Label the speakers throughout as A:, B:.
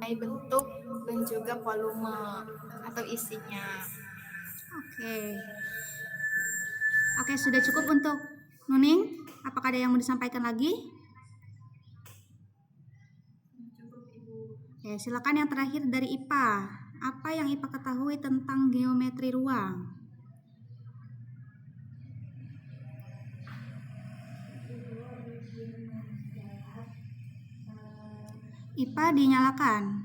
A: mengenai bentuk dan juga volume atau isinya.
B: Oke. Oke, sudah cukup untuk Nuning? Apakah ada yang mau disampaikan lagi? Oke, silakan yang terakhir dari IPA. Apa yang IPA ketahui tentang geometri ruang? IPA dinyalakan.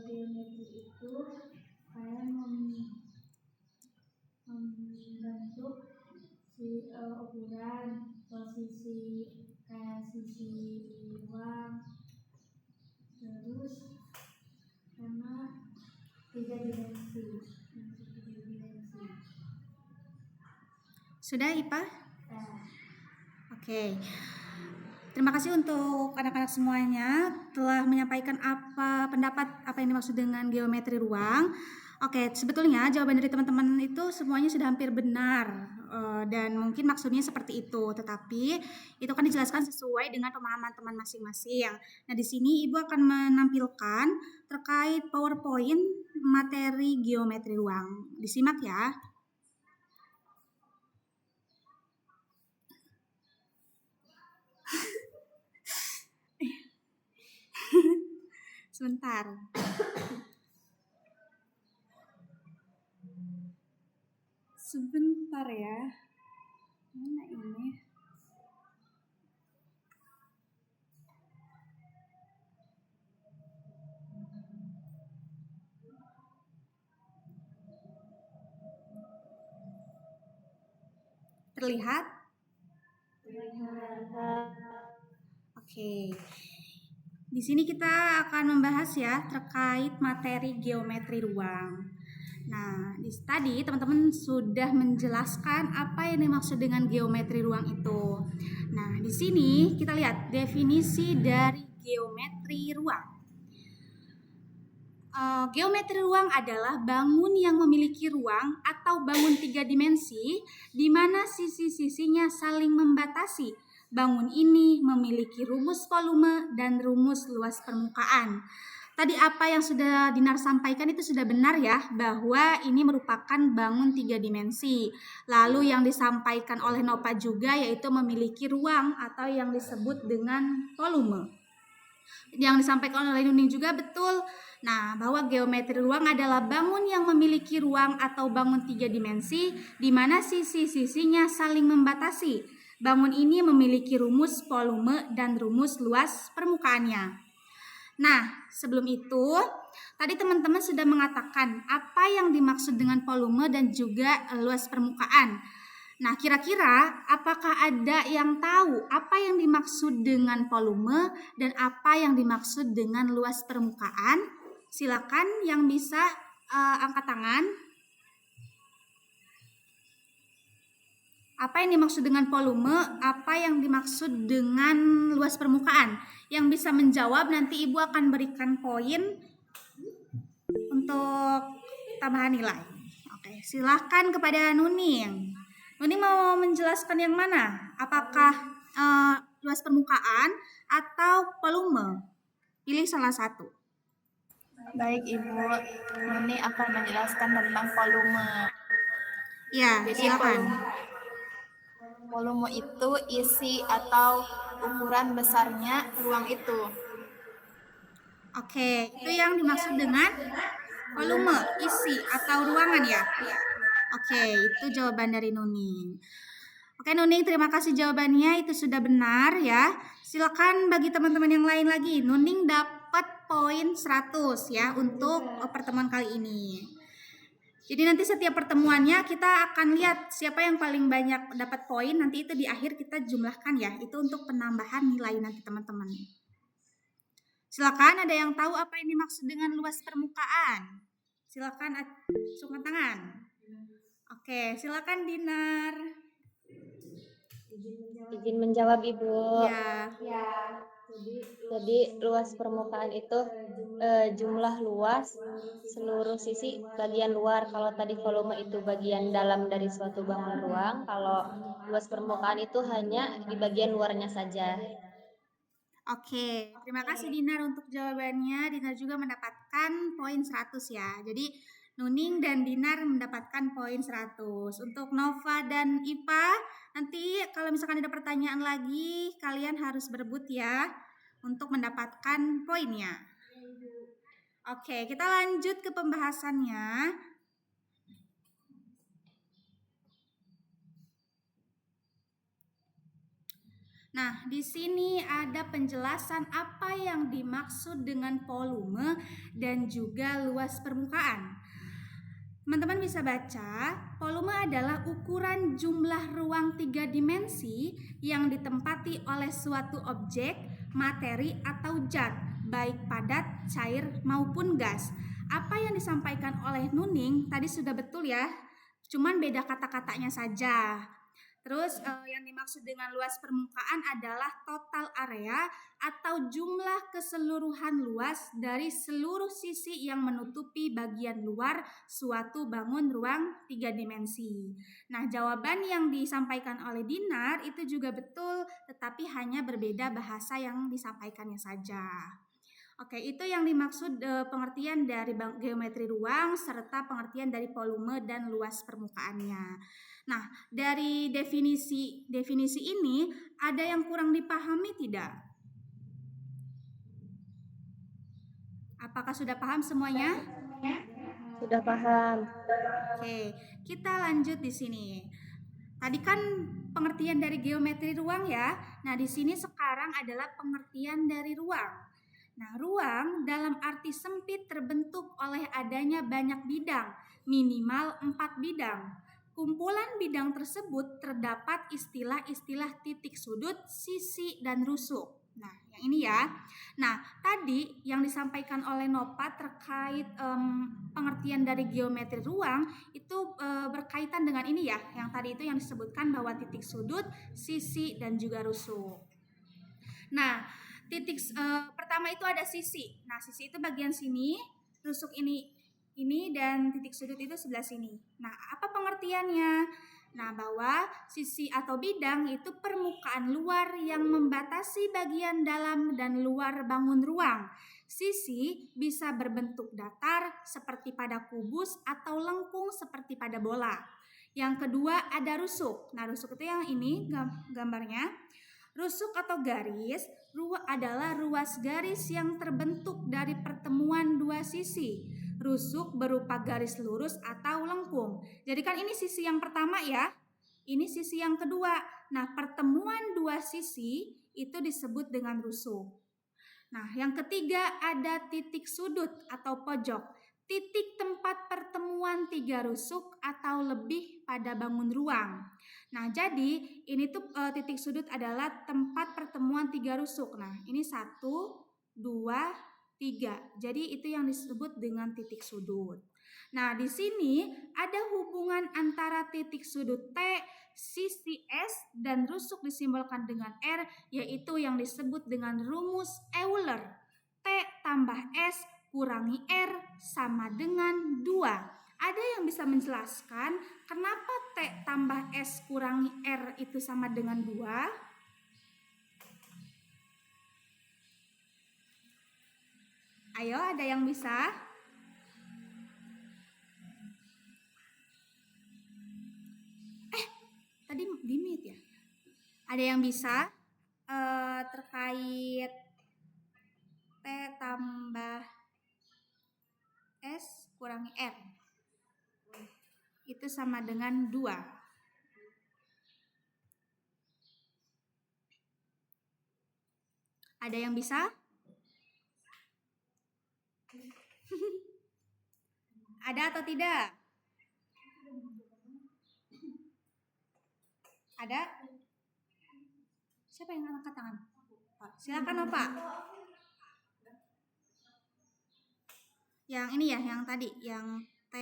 C: Geometri itu kayak membentuk si ukuran posisi kayak sisi ruang, terus sama tiga dimensi.
B: Sudah IPA? Oke. Terima kasih untuk anak-anak semuanya telah menyampaikan pendapat apa yang dimaksud dengan geometri ruang. Oke, sebetulnya jawaban dari teman-teman itu semuanya sudah hampir benar dan mungkin maksudnya seperti itu. Tetapi itu kan dijelaskan sesuai dengan pemahaman teman masing-masing. Nah, di sini Ibu akan menampilkan terkait PowerPoint materi geometri ruang. Disimak ya. Sebentar. Sebentar ya. Mana ini? Terlihat? Oke. Di sini kita akan membahas ya terkait materi geometri ruang. Nah, tadi teman-teman sudah menjelaskan apa yang dimaksud dengan geometri ruang itu. Nah, di sini kita lihat definisi dari geometri ruang. Geometri ruang adalah bangun yang memiliki ruang atau bangun 3 dimensi di mana sisi-sisinya saling membatasi. Bangun ini memiliki rumus volume dan rumus luas permukaan. Tadi apa yang sudah Dinar sampaikan itu sudah benar ya, bahwa ini merupakan bangun 3 dimensi. Lalu yang disampaikan oleh Nova juga yaitu memiliki ruang atau yang disebut dengan volume. Yang disampaikan oleh Nuning juga betul. Nah, bahwa geometri ruang adalah bangun yang memiliki ruang atau bangun 3 dimensi di mana sisi-sisinya saling membatasi. Bangun ini memiliki rumus volume dan rumus luas permukaannya. Nah, sebelum itu, tadi teman-teman sudah mengatakan apa yang dimaksud dengan volume dan juga luas permukaan. Nah, kira-kira apakah ada yang tahu apa yang dimaksud dengan volume dan apa yang dimaksud dengan luas permukaan? Silakan yang bisa angkat tangan. Apa yang dimaksud dengan volume? Apa yang dimaksud dengan luas permukaan? Yang bisa menjawab nanti Ibu akan berikan poin untuk tambahan nilai. Oke, silakan kepada Nuning. Nuning mau menjelaskan yang mana? Apakah luas permukaan atau volume? Pilih salah satu.
A: Baik Ibu, Nuni akan menjelaskan tentang volume.
B: Ya, silakan.
A: Volume itu isi atau ukuran besarnya ruang itu.
B: Oke, itu yang dimaksud dengan volume, isi atau ruangan ya. Oke, itu jawaban dari Nuning. Oke Nuning, terima kasih jawabannya, itu sudah benar ya. Silakan bagi teman-teman yang lain lagi. Nuning dapat poin 100 ya untuk pertemuan kali ini. Jadi nanti setiap pertemuannya kita akan lihat siapa yang paling banyak dapat poin, nanti itu di akhir kita jumlahkan ya. Itu untuk penambahan nilai nanti teman-teman. Silakan, ada yang tahu apa yang dimaksud dengan luas permukaan? Silakan acungkan tangan. Oke, silakan Dinar.
D: Izin menjawab Ibu.
B: Ya.
D: Jadi luas permukaan itu jumlah luas seluruh sisi bagian luar. Kalau tadi volume itu bagian dalam dari suatu bangunan ruang, kalau luas permukaan itu hanya di bagian luarnya saja.
B: Oke, terima kasih Dinar untuk jawabannya. Dinar juga mendapatkan poin 100 ya. Jadi Nuning dan Dinar mendapatkan poin 100. Untuk Nova dan Ipa, nanti kalau misalkan ada pertanyaan lagi, kalian harus berebut ya untuk mendapatkan poinnya. Oke, kita lanjut ke pembahasannya. Nah, di sini ada penjelasan apa yang dimaksud dengan volume dan juga luas permukaan. Teman-teman bisa baca, volume adalah ukuran jumlah ruang 3 dimensi yang ditempati oleh suatu objek, materi, atau zat, baik padat, cair, maupun gas. Apa yang disampaikan oleh Nuning tadi sudah betul ya, cuman beda kata-katanya saja. Terus yang dimaksud dengan luas permukaan adalah total area atau jumlah keseluruhan luas dari seluruh sisi yang menutupi bagian luar suatu bangun ruang 3 dimensi. Nah, jawaban yang disampaikan oleh Dinar itu juga betul, tetapi hanya berbeda bahasa yang disampaikannya saja. Oke, itu yang dimaksud pengertian dari geometri ruang serta pengertian dari volume dan luas permukaannya. Nah, dari definisi ini ada yang kurang dipahami tidak? Apakah sudah paham semuanya?
D: Sudah paham.
B: Oke, kita lanjut di sini. Tadi kan pengertian dari geometri ruang ya. Nah, di sini sekarang adalah pengertian dari ruang. Nah, ruang dalam arti sempit terbentuk oleh adanya banyak bidang, minimal 4 bidang. Kumpulan bidang tersebut terdapat istilah-istilah titik sudut, sisi, dan rusuk. Nah, yang ini ya. Nah, tadi yang disampaikan oleh Nova terkait pengertian dari geometri ruang itu berkaitan dengan ini ya. Yang tadi itu yang disebutkan bahwa titik sudut, sisi, dan juga rusuk. Nah, titik pertama itu ada sisi. Nah, sisi itu bagian sini, rusuk ini dan titik sudut itu sebelah sini. Nah, apa pengertiannya? Nah, bahwa sisi atau bidang itu permukaan luar yang membatasi bagian dalam dan luar bangun ruang. Sisi bisa berbentuk datar seperti pada kubus atau lengkung seperti pada bola. Yang kedua ada rusuk. Nah, rusuk itu yang ini gambarnya. Rusuk atau garis adalah ruas garis yang terbentuk dari pertemuan dua sisi. Rusuk berupa garis lurus atau lengkung. Jadi kan ini sisi yang pertama ya. Ini sisi yang kedua. Nah, pertemuan dua sisi itu disebut dengan rusuk. Nah, yang ketiga ada titik sudut atau pojok. Titik tempat pertemuan 3 rusuk atau lebih pada bangun ruang. Nah, jadi ini tuh titik sudut adalah tempat pertemuan 3 rusuk. Nah, ini 1, 2, 3. Jadi itu yang disebut dengan titik sudut. Nah, di sini ada hubungan antara titik sudut T, sisi S, dan rusuk disimbolkan dengan R, yaitu yang disebut dengan rumus Euler. T tambah S kurangi R sama dengan 2. Ada yang bisa menjelaskan kenapa T tambah S kurangi R itu sama dengan 2? Ayo, ada yang bisa? Tadi di-mute ya? Ada yang bisa terkait T tambah S kurangi R itu sama dengan 2. Ada yang bisa? Ada atau tidak? Ada? Siapa yang angkat tangan? Oh, silakan Pak. Yang ini ya, yang tadi, yang T.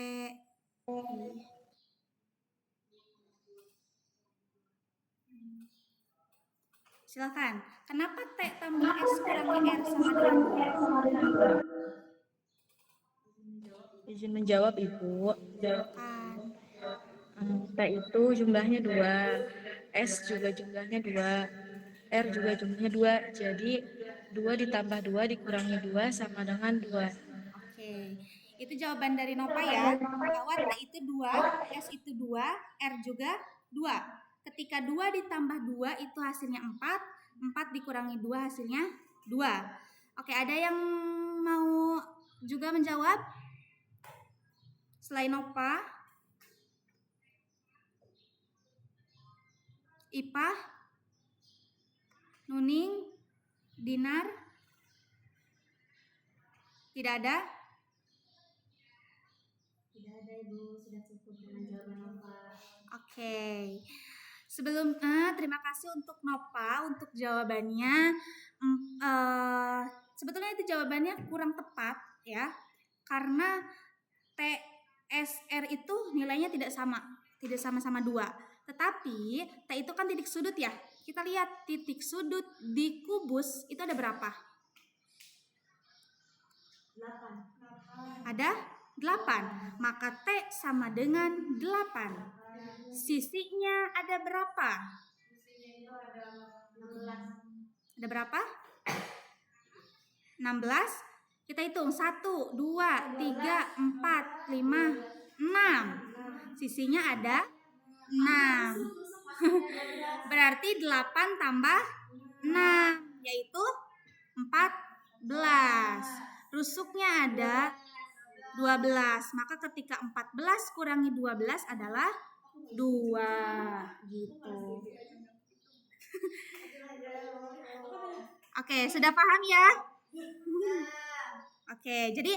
B: Silakan. Kenapa T tambah S kurangi R sama dengan 2?
E: Izin menjawab, Ibu.
B: Silakan.
E: T itu jumlahnya 2, S juga jumlahnya 2, R juga jumlahnya 2. Jadi 2 ditambah 2 dikurangi 2 sama dengan 2.
B: Oke, itu jawaban dari Nova ya, bahwa T itu 2, S itu 2, R juga 2. Ketika 2 ditambah 2 itu hasilnya 4, 4 dikurangi 2 hasilnya 2. Oke, ada yang mau juga menjawab? Selain Nova? Ipah? Nuning? Dinar? Tidak ada?
C: Tidak ada, Ibu, sudah cukup dengan jawaban Nova.
B: Oke. Terima kasih untuk Nova untuk jawabannya. Sebetulnya itu jawabannya kurang tepat ya, karena TSR itu nilainya tidak sama-sama 2. Tetapi T itu kan titik sudut ya. Kita lihat titik sudut di kubus itu ada berapa?
C: 8.
B: Ada 8. Maka T sama dengan 8. Sisinya ada berapa?
C: Ada 16.
B: Ada berapa? 16. Kita hitung 1, 2, 3, 4, 5, 6. Sisinya ada 6. Berarti 8 tambah 6 yaitu 14. Rusuknya ada 12. Maka ketika 14 kurangi 12 adalah 2 gitu. Oke, sudah paham ya? Oke, jadi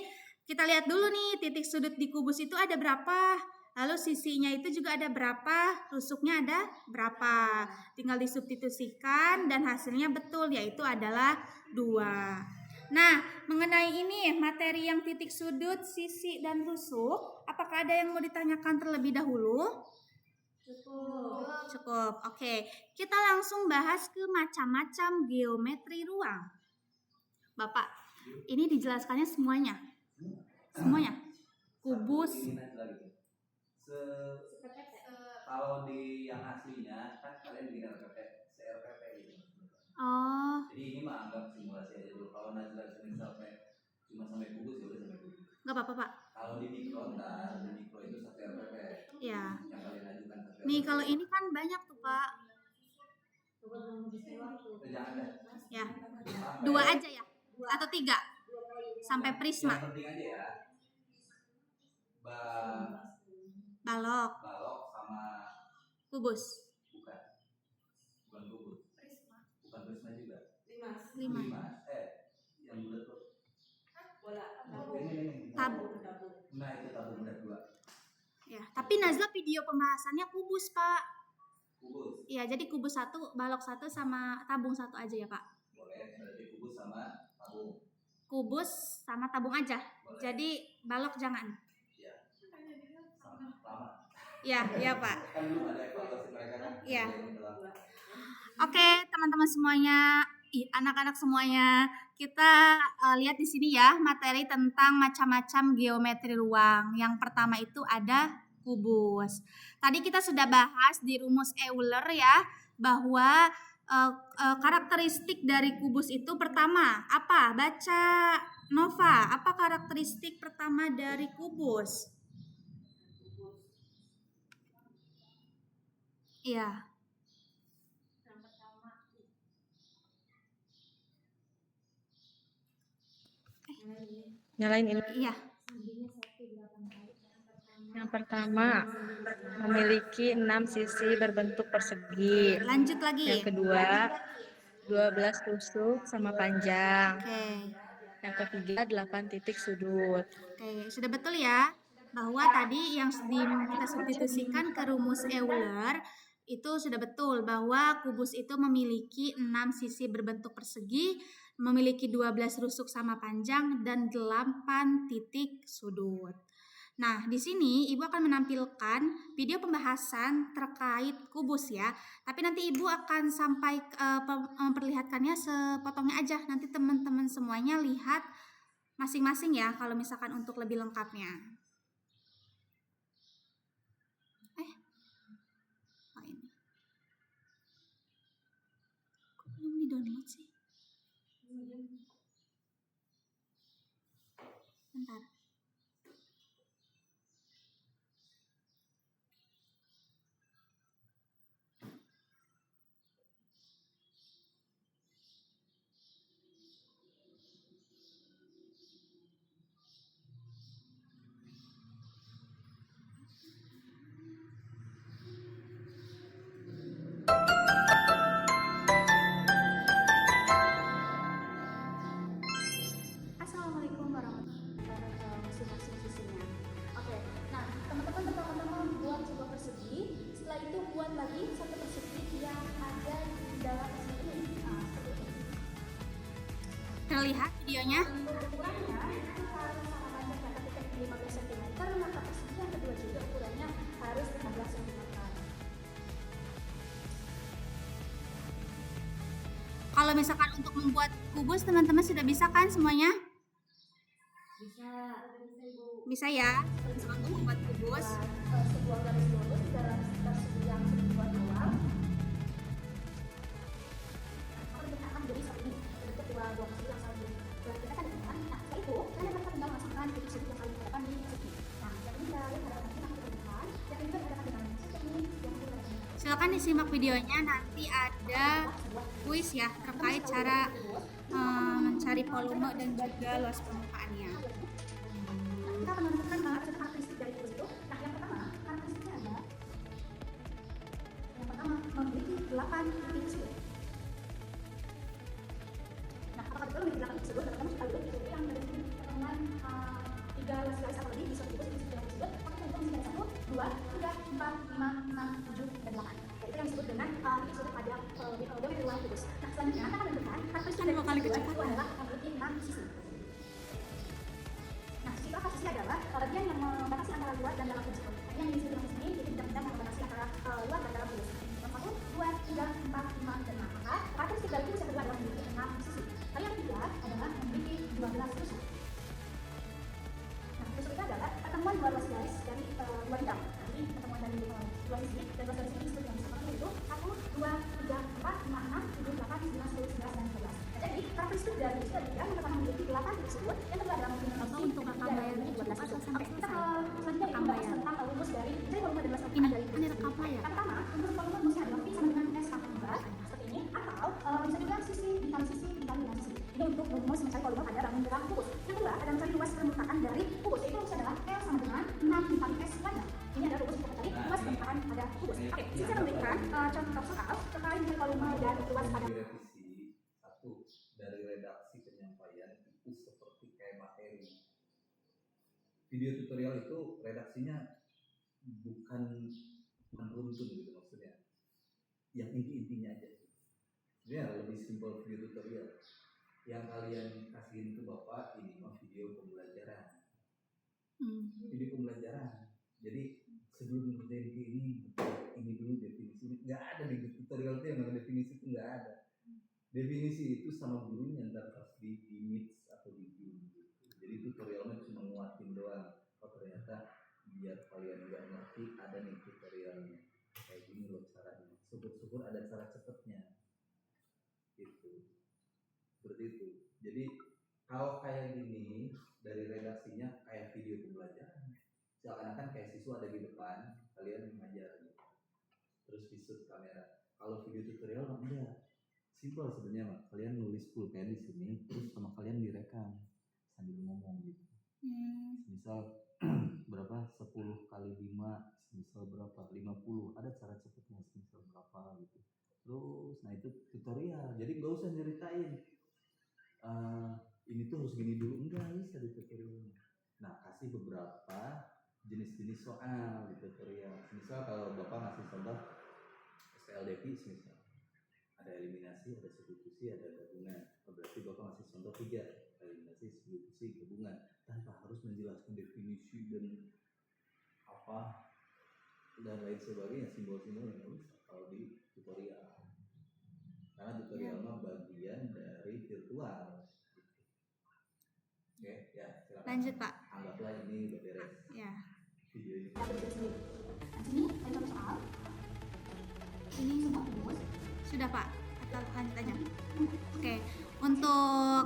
B: kita lihat dulu nih titik sudut di kubus itu ada berapa? Lalu sisinya itu juga ada berapa? Rusuknya ada berapa? Tinggal disubstitusikan dan hasilnya betul yaitu adalah 2. Nah, mengenai ini materi yang titik sudut, sisi, dan rusuk, apakah ada yang mau ditanyakan terlebih dahulu? Cukup. Oke, kita langsung bahas ke macam-macam geometri ruang. Bapak, ini dijelaskannya semuanya. Semuanya. Kubus.
F: Kalau di yang aslinya kan kalian bikin RPP, CRPP gitu.
B: Oh,
F: Jadi ini mah anggap simulasi aja dulu. Kalau Nazila cuma sampai kubus ya udah sampai kubus.
B: nggak apa-apa, Pak.
F: Kalau di mikro ntar, di mikro itu satu RPP
B: Ya.
F: yang kalian ajukan satu
B: Nih,
F: RPP.
B: kalau ini kan banyak tuh, Pak.
F: Jangan deh.
B: Ya.
F: Sampai-
B: 2 aja ya? Atau 3? Sampai prisma.
F: Yang penting aja ya.
B: Balok.
F: Balok sama
B: Kubus.
F: bukan kubus. Bukan prisma juga.
B: 5.
F: Yang bulat tuh.
C: Bola.
F: Ini.
B: Tabung.
F: Nah, itu tabung bulat 2.
B: Ya, tapi Nazla video pembahasannya kubus, Pak.
F: Kubus.
B: Iya, jadi kubus 1, balok 1 sama tabung 1 aja ya, Pak.
F: Boleh, berarti kubus sama tabung.
B: Kubus sama tabung aja.
F: Boleh.
B: Jadi balok jangan.
F: Iya. Sama lama.
B: Iya, iya, Pak.
F: Kan belum ada evaluasi mereka kan.
B: Iya.
F: Yang telah.
B: Oke, teman-teman semuanya, anak-anak semuanya, kita lihat di sini ya materi tentang macam-macam geometri ruang. Yang pertama itu ada kubus. Tadi kita sudah bahas di rumus Euler ya bahwa karakteristik dari kubus itu pertama apa? Baca Nova. Apa karakteristik pertama dari kubus? Iya.
E: Nyalain ini.
B: Iya.
E: Yang pertama, memiliki 6 sisi berbentuk persegi.
B: Lanjut lagi.
E: Yang kedua, 12 tusuk sama panjang.
B: Oke.
E: Yang ketiga, 8 titik sudut.
B: Oke, sudah betul ya bahwa tadi yang kita substitusikan ke rumus Euler itu sudah betul bahwa kubus itu memiliki 6 sisi berbentuk persegi, memiliki 12 rusuk sama panjang dan 8 titik sudut. Nah, di sini Ibu akan menampilkan video pembahasan terkait kubus ya. Tapi nanti Ibu akan memperlihatkannya sepotongnya aja. Nanti teman-teman semuanya lihat masing-masing ya kalau misalkan untuk lebih lengkapnya. Oh ini. Kok belum di-download sih? Bentar. Assalamualaikum warahmatullahi wabarakatuh. Masing-masing sisinya. Oke, nah teman-teman pertama-tama buat sebuah persegi. Setelah itu buat lagi satu persegi yang ada di dalam persegi ini. Nah, seperti ini. Terlihat videonya? Untuk ukurannya itu harus sama panjang ketika 15 cm, maka persegi yang kedua juga ukurannya harus 15 cm. Kalau misalkan untuk membuat kubus, teman-teman sudah bisa kan semuanya? Bisa ya. Misalkan untuk membuat kubus, sebuah garis lurus di dalam persegi yang dibuat ruang. Kita akan jadi seperti ini. Bentuk dua persegi yang saling berdekat dengan. Nah, setelah itu kalian akan tinggal masukkan titik sudut yang saling berdekat di persegi. Nah, yang ini kita lihat ada kita berdekat, yang ini berdekat dengan seperti ini. Silakan disimak videonya, nanti ada kuis ya terkait cara mencari volume dan juga luas permukaannya. Kita akan menentukan karakteristik dari kubus itu. Nah, yang pertama karakteristiknya adalah yang pertama memiliki 8 titik sudut. Nah, apakah betul memiliki 8 titik sudut? Teman-teman kita lihat video yang dari sini dengan 3 garis atau lebih di suatu kubus di sudut. Maka kita bisa 1, 2, 3, 4, 5, 6, 7, dan 8. Itu yang disebut dengan titik sudut pada geometri ruang kubus. Nah, selanjutnya kita akan menentukan karakteristik dari kubus itu adalah memiliki 6 sisi. Nah, sisi apa sisi adalah bagian yang membatasi antara luar dan dalam kubus. Yang disebut dengan sini jadi bidang-bidang yang membatasi antara luar dan dalam kubus. 1, 2, 3, 4, 5, dan 6. Maka karakteristik dari kubus yang kedua adalah memiliki 6 sisi. Lalu yang ketiga adalah memiliki 12 tusuk. Nah, tusuk itu adalah pertemuan dua ruas garis dari dua bidang. Jadi pertemuan dari dua sisi dan ruas garis ini disebut dengan seperti itu 1, 2, 3, 4, 5, 6, 7, 8, 9, 10, 11, dan 12. Nah, jadi karakteristik dari kubus ketiga yang pertama memiliki 8 titik sudut, yang kedua adalah memiliki untuk akan bayarnya 12 sudut. Oke, kita selanjutnya kita bahas tentang rumus dari volume dan luas permukaan dari kubus. Yang pertama, untuk volume rumusnya adalah V sama dengan S tambah 2 seperti ini, atau bisa juga sisi dikali sisi dikali dengan sisi. Ini untuk rumus mencari volume pada bangun dalam kubus. Yang kedua adalah mencari luas permukaan dari kubus. Yaitu rumusnya adalah L sama dengan 6 dikali S kuadrat. Ini adalah rumus untuk mencari luas permukaan pada kubus. Oke, saya memberikan contoh soal terkait dengan volume dan luas pada
F: Direvisi satu dari redaksi penyampaian itu seperti kayak materi. Video tutorial itu redaksinya bukan menuntun gitu maksudnya. Yang inti-intinya aja. Ini lebih simpel video tutorial. Yang kalian kasihin ke Bapak ini mah video pembelajaran. Video pembelajaran. Jadi sebelum ngerjain ini dulu definisi. Nggak ada di tutorial itu yang namanya definisi itu nggak ada. Definisi itu sama gurunya ntar pas di mix atau di Zoom gitu. Jadi tutorialnya cuma nguatin doang. Oh ternyata biar kalian nggak ngerti ada nih tutorialnya. Kayak gini loh caranya. Syukur-syukur ada cara cepetnya. Gitu. Seperti itu. Jadi kalau kayak gini dari redaksinya kayak video pembelajaran. Seakan-akan kayak siswa ada di depan, kalian ngajar gitu. Terus visut kamera. Kalau video tutorial enggak. Simpel sebenarnya, Mak. Kalian nulis full kayak di sini, terus sama kalian direkam sambil ngomong gitu. Misal berapa? 10 kali 5, misal berapa? 50. Ada cara cepatnya, misal berapa gitu. Terus, nah itu tutorial. Jadi nggak usah nyeritain. Ini tuh harus gini dulu, enggak bisa di tutorial. Nah, kasih beberapa jenis-jenis soal di tutorial. Misal kalau Bapak ngasih contoh SPLDP misal. Ada eliminasi, ada substitusi, ada gabungan. Berarti Bapak ngasih contoh 3, eliminasi, substitusi, gabungan, tanpa harus menjelaskan definisi dan apa dan lain sebagainya, simbol-simbol yang harus kalau di tutorial. Karena tutorial mah bagian dari virtual. Oke, ya silakan.
B: Lanjut, Pak.
F: Anggaplah ini udah beres
B: Ya.
F: video ini.
B: Ini sudah, Pak. Atau lanjut aja. Oke. Untuk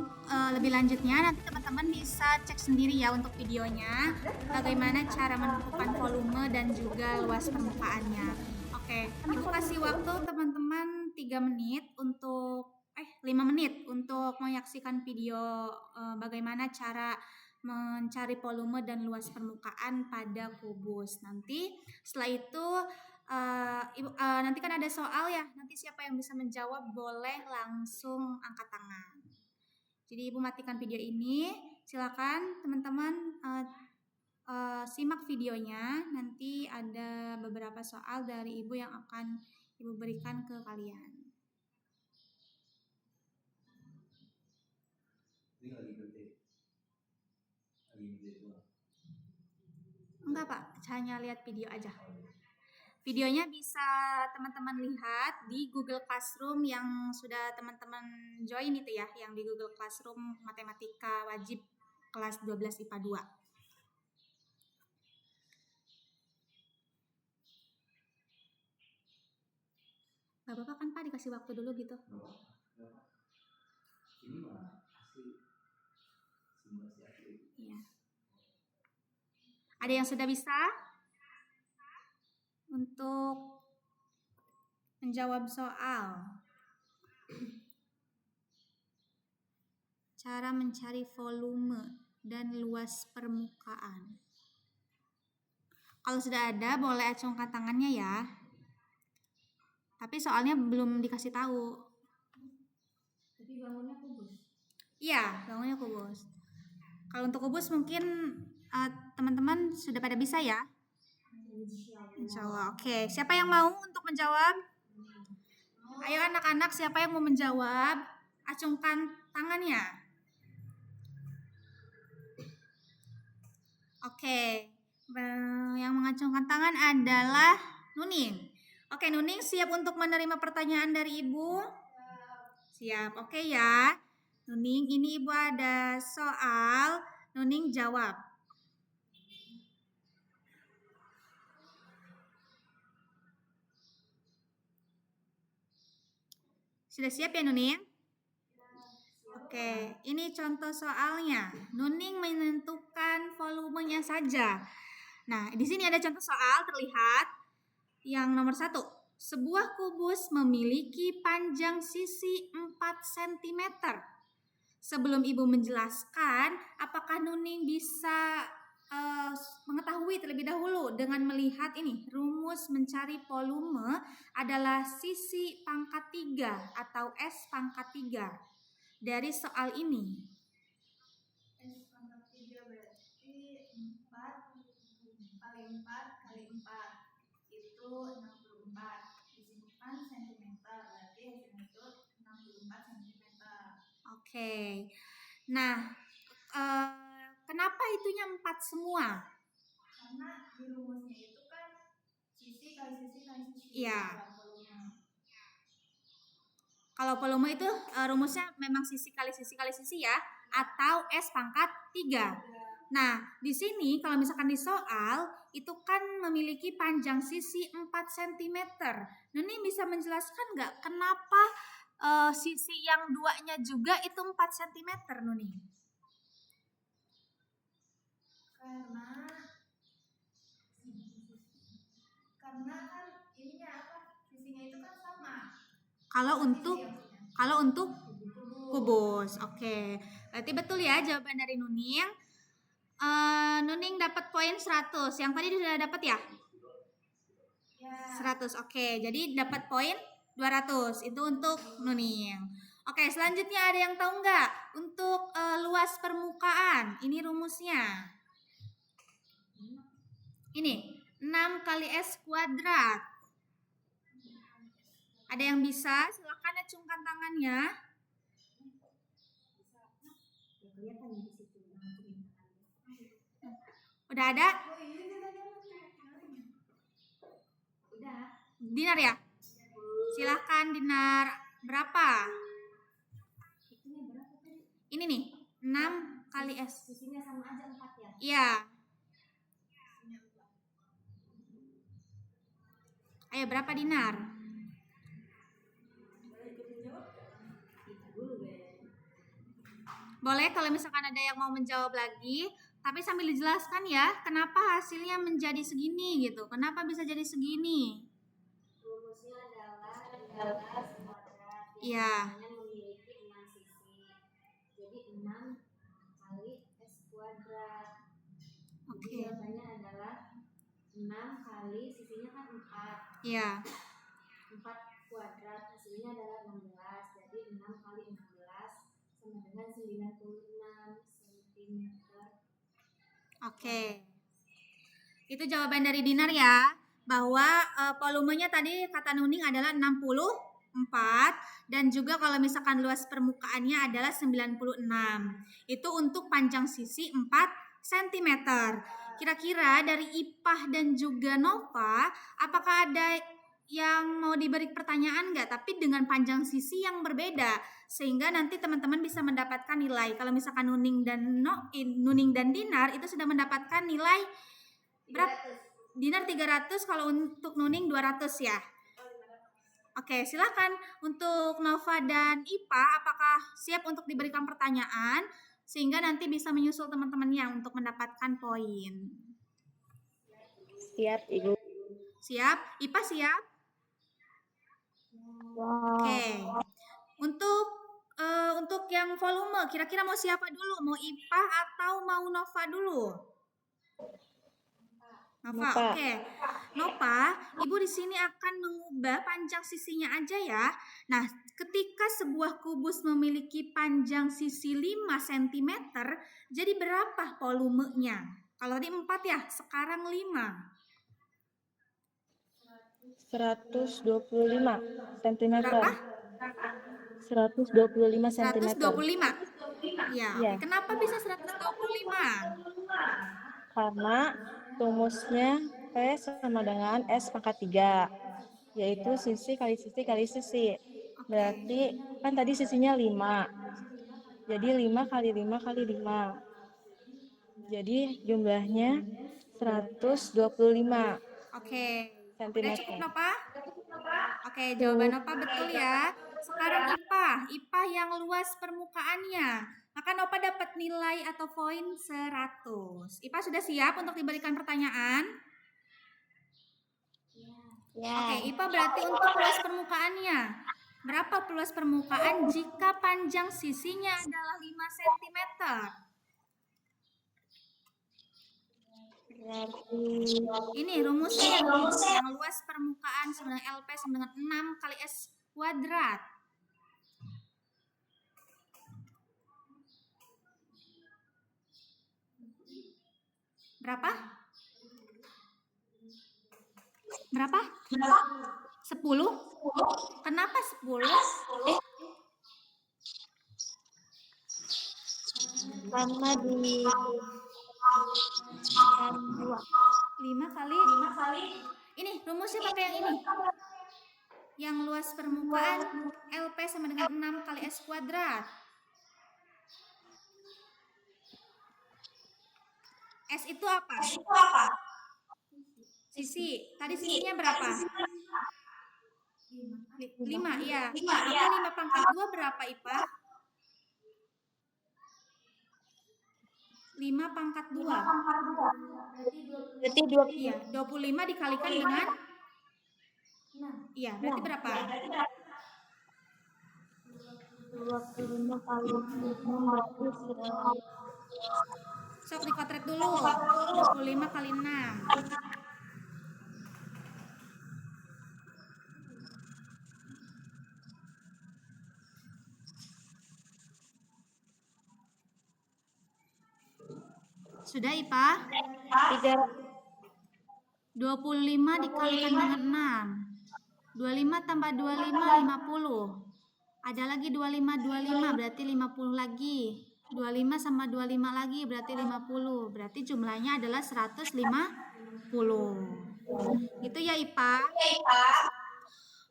B: lebih lanjutnya nanti teman-teman bisa cek sendiri ya untuk videonya bagaimana cara menentukan volume dan juga luas permukaannya. Oke, Ibu kasih waktu teman-teman 3 menit untuk 5 menit untuk menyaksikan video bagaimana cara mencari volume dan luas permukaan pada kubus. Nanti setelah itu nanti kan ada soal ya. Nanti siapa yang bisa menjawab boleh langsung angkat tangan. Jadi Ibu matikan video ini. Silakan teman-teman simak videonya. Nanti ada beberapa soal dari Ibu yang akan Ibu berikan ke kalian.
F: Ini lagi berarti lagi video.
B: Enggak, Pak, hanya lihat video aja. Videonya bisa teman-teman lihat di Google Classroom yang sudah teman-teman join itu ya, yang di Google Classroom Matematika Wajib kelas 12 IPA 2. Gak apa-apa kan Pak, dikasih waktu dulu gitu.
F: Ini mah asli simulasi asli.
B: Iya. Ada yang sudah bisa untuk menjawab soal cara mencari volume dan luas permukaan? Kalau sudah ada boleh acungkan tangannya ya. Tapi soalnya belum dikasih tahu.
C: Tapi bangunnya kubus.
B: Iya, bangunnya kubus. Kalau untuk kubus mungkin teman-teman sudah pada bisa ya? Insya Allah. Oke, siapa yang mau untuk menjawab? Ayo anak-anak, siapa yang mau menjawab? Acungkan tangannya. Oke, yang mengacungkan tangan adalah Nuning. Oke, Nuning siap untuk menerima pertanyaan dari Ibu? Siap, oke ya. Nuning, ini Ibu ada soal. Nuning jawab. Sudah siap ya Nuning? Oke, ini contoh soalnya. Nuning menentukan volumenya saja. Nah, di sini ada contoh soal terlihat. Yang nomor 1, sebuah kubus memiliki panjang sisi 4 cm. Sebelum Ibu menjelaskan, apakah Nuning bisa mengetahui terlebih dahulu dengan melihat ini, rumus mencari volume adalah sisi pangkat 3 atau S pangkat 3 dari soal ini.
A: S pangkat 3 berarti 4 kali 4 kali 4 itu 64. Disimpan cm, berarti hasilnya itu 64 cm.
B: Oke. Nah, kenapa itunya 4 semua?
A: Karena di rumusnya itu kan sisi kali sisi kali sisi.
B: Iya.
A: Volume.
B: Kalau volume itu rumusnya memang sisi kali sisi ya, atau S pangkat 3. Nah, di sini kalau misalkan di soal itu kan memiliki panjang sisi 4 cm. Nuning bisa menjelaskan nggak kenapa sisi yang duanya juga itu 4 cm, Nuning?
A: Karena kan ininya apa? Sisinya itu kan sama.
B: Kalau untuk kubus. Oke. Berarti betul ya jawaban dari Nuning. Nuning dapat poin 100. Yang tadi sudah dapat ya?
A: Ya.
B: 100. Oke, jadi dapat poin 200. Itu untuk Nuning. Oke, selanjutnya ada yang tahu nggak? Untuk luas permukaan, ini rumusnya. Ini 6 kali S kuadrat. Ada yang bisa? Silakan acungkan tangannya. Udah ada? Dinar ya? Silahkan Dinar. Berapa? Ini nih, 6 kali S.
C: Sisinya sama aja 4 ya.
B: Iya. Ayo berapa Dinar? Boleh kalau misalkan ada yang mau menjawab lagi, tapi sambil dijelaskan ya, kenapa hasilnya menjadi segini gitu. Kenapa bisa jadi segini?
C: Rumusnya adalah 12 kuadrat
B: Iya.
C: yang memiliki 6 sisi. Jadi 6 kali S kuadrat.
B: Oke.
C: Jawabannya adalah 6 kali sisinya kan 4.
B: Iya.
C: 4 kuadrat hasilnya adalah 16. Jadi 6 kali 16 sama dengan 96 cm.
B: Oke. Itu jawaban dari Dinar ya, bahwa volumenya tadi kata Nuning adalah 64 dan juga kalau misalkan luas permukaannya adalah 96. Itu untuk panjang sisi 4 cm. Kira-kira dari Ipah dan juga Nova, apakah ada yang mau diberi pertanyaan nggak? Tapi dengan panjang sisi yang berbeda, sehingga nanti teman-teman bisa mendapatkan nilai. Kalau misalkan Nuning dan Dinar itu sudah mendapatkan nilai berapa? Dinar 300, kalau untuk Nuning 200 ya. Oke, silakan untuk Nova dan Ipa, apakah siap untuk diberikan pertanyaan sehingga nanti bisa menyusul teman-temannya untuk mendapatkan poin.
D: Siap, Ibu.
B: Siap? Ipa siap? Oke. Untuk yang volume, kira-kira mau siapa dulu? Mau Ipa atau mau Nova dulu? Nova, oke. Nova, Ibu di sini akan mengubah panjang sisinya aja ya. Nah, ketika sebuah kubus memiliki panjang sisi 5 cm, jadi berapa volumenya? Kalau tadi 4 ya, sekarang 5.
E: 125 cm.
B: Berapa?
E: 125 cm.
B: 125. Ya,
E: Iya.
B: oke. Kenapa bisa 125?
E: Karena rumusnya P sama dengan S pangkat 3, yaitu sisi kali sisi kali sisi. Berarti kan tadi sisinya 5. Jadi 5 kali 5 kali 5. Jadi jumlahnya 125
B: Oke. Udah
E: cm.
B: cukup Nova? Oke, jawaban Nova betul ya. Sekarang Ipa yang luas permukaannya. Maka Nova dapat nilai atau poin 100. Ipa sudah siap untuk diberikan pertanyaan? Oke, Ipa berarti untuk luas permukaannya. Berapa luas permukaan jika panjang sisinya adalah 5 cm? Ini rumusnya yang luas permukaan sama dengan LP sama dengan 6 kali S kuadrat. Berapa? 10? Kenapa 10?
D: Karena di
B: 5 kali. Ini rumusnya pakai yang ini. Yang luas permukaan LP sama dengan 6 kali S kuadrat. S itu apa? Sisi. Tadi sisinya berapa? 5, iya. Maka 5 pangkat 2 berapa, Ipa? 5 pangkat 2.
D: Berarti 20.
B: Iya, 25 dikalikan dengan iya, berarti berapa?
D: 25 kali 6 berarti
B: Sok dikotret dulu. 25 kali 6. Sudah, Ipa? 25 dikalikan dengan 6. 25 tambah 25, 50. Ada lagi 25 berarti 50 lagi. 25 sama 25 lagi berarti 50. Berarti jumlahnya adalah 150. Itu ya IPA.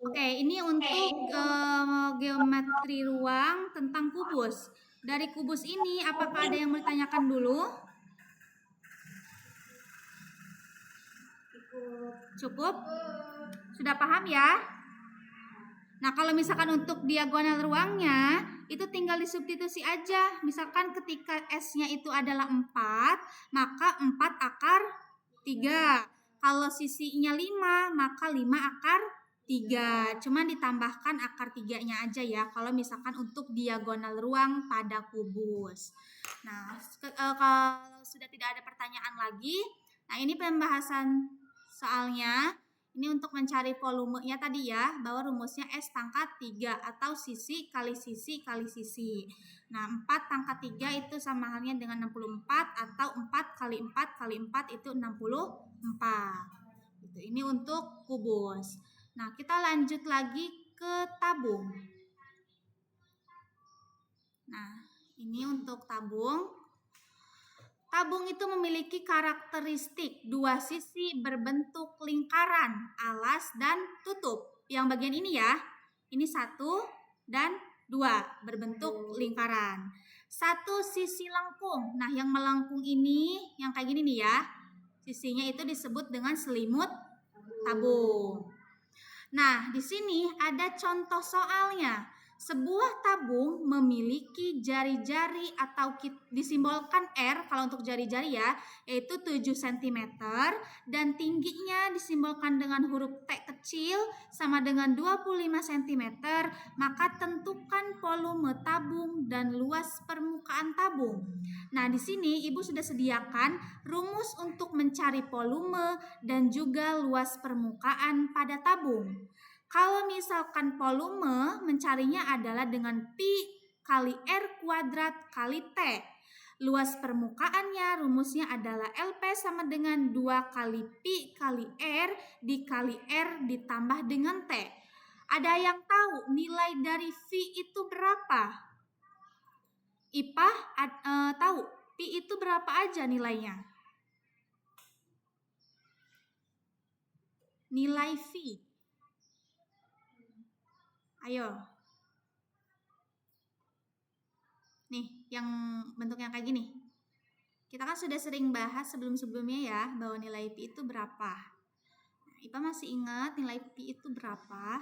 B: Oke, ini untuk geometri ruang tentang kubus. Dari kubus ini, apakah ada yang mau ditanyakan dulu? Cukup? Sudah paham ya? Nah, kalau misalkan untuk diagonal ruangnya, itu tinggal disubstitusi aja. Misalkan ketika S-nya itu adalah 4, maka 4 akar 3. Kalau sisinya 5, maka 5 akar 3. Cuman ditambahkan akar 3-nya aja ya, kalau misalkan untuk diagonal ruang pada kubus. Nah, kalau sudah tidak ada pertanyaan lagi, nah ini pembahasan soalnya. Ini untuk mencari volumenya tadi ya, bahwa rumusnya S pangkat 3 atau sisi kali sisi kali sisi. Nah, 4 pangkat 3 itu sama halnya dengan 64 atau 4 kali 4 kali 4 itu 64. Ini untuk kubus. Nah, kita lanjut lagi ke tabung. Nah, ini untuk tabung. Tabung itu memiliki karakteristik dua sisi berbentuk lingkaran, alas, dan tutup. Yang bagian ini ya, ini 1 dan 2 berbentuk lingkaran. Satu sisi lengkung. Nah, yang melengkung ini, yang kayak gini nih ya, sisinya itu disebut dengan selimut tabung. Nah, di sini ada contoh soalnya. Sebuah tabung memiliki jari-jari atau disimbolkan R kalau untuk jari-jari ya, yaitu 7 cm dan tingginya disimbolkan dengan huruf T kecil sama dengan 25 cm, maka tentukan volume tabung dan luas permukaan tabung. Nah, di sini Ibu sudah sediakan rumus untuk mencari volume dan juga luas permukaan pada tabung. Kalau misalkan volume, mencarinya adalah dengan Pi kali R kuadrat kali T. Luas permukaannya rumusnya adalah LP sama dengan 2 kali Pi kali R dikali R ditambah dengan T. Ada yang tahu nilai dari V itu berapa? IPA tahu Pi itu berapa aja nilainya? Nilai V. Ayo. Nih, yang bentuknya kayak gini. Kita kan sudah sering bahas sebelum-sebelumnya ya, bahwa nilai Pi itu berapa. Nah, IPA masih ingat nilai Pi itu berapa?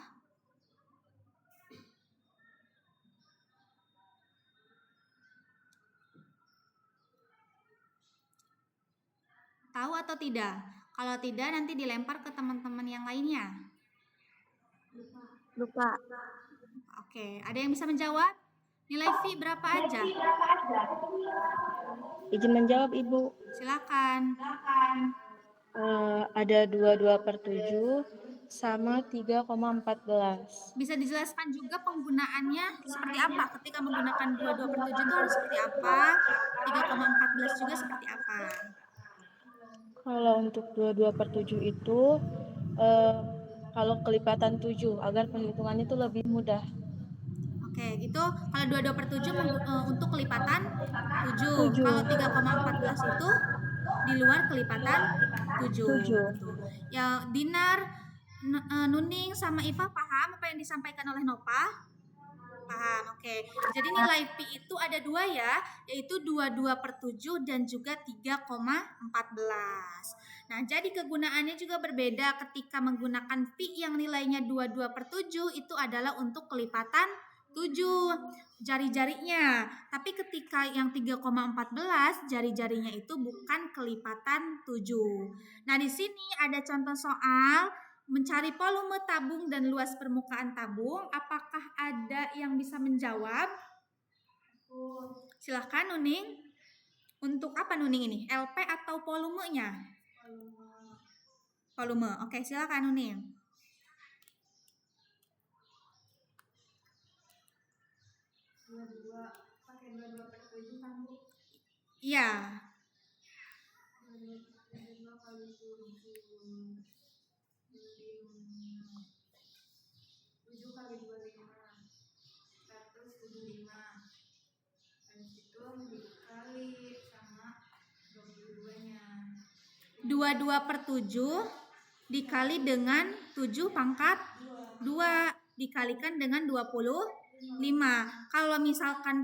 B: Tahu atau tidak? Kalau tidak, nanti dilempar ke teman-teman yang lainnya.
D: Lupa.
B: Oke, ada yang bisa menjawab? Nilai V berapa aja?
E: Izin menjawab, Ibu.
B: Silakan.
E: Ada 22/7 sama 3,14.
B: Bisa dijelaskan juga penggunaannya seperti apa? Ketika menggunakan 22/7 itu harus seperti apa? 3,14 juga seperti apa?
E: Kalau untuk 22/7 itu kalau kelipatan 7 agar perhitungannya itu lebih mudah.
B: Oke, itu kalau 22/7 untuk kelipatan 7. Kalau 3,14 itu di luar kelipatan 7. Ya, Dinar, Nuning sama Iva paham apa yang disampaikan oleh Nopah? Paham, oke. Jadi nilai Pi itu ada 2 ya, yaitu 22/7 dan juga 3,14. Nah, jadi kegunaannya juga berbeda ketika menggunakan Pi yang nilainya 22/7 itu adalah untuk kelipatan 7 jari-jarinya. Tapi ketika yang 3,14 jari-jarinya itu bukan kelipatan 7. Nah, di sini ada contoh soal mencari volume tabung dan luas permukaan tabung. Apakah ada yang bisa menjawab? Silahkan Nuning. Untuk apa Nuning ini? LP atau volumenya? Volume. Oke, silakan Nuning.
A: Pakai 22/7 kan Bu?
B: Iya.
A: 22 kali 7 kali 25 175. Habis itu dikali sama 22-nya.
B: 22/7 dikali dengan 7 pangkat 2 dikalikan dengan 25. Kalau misalkan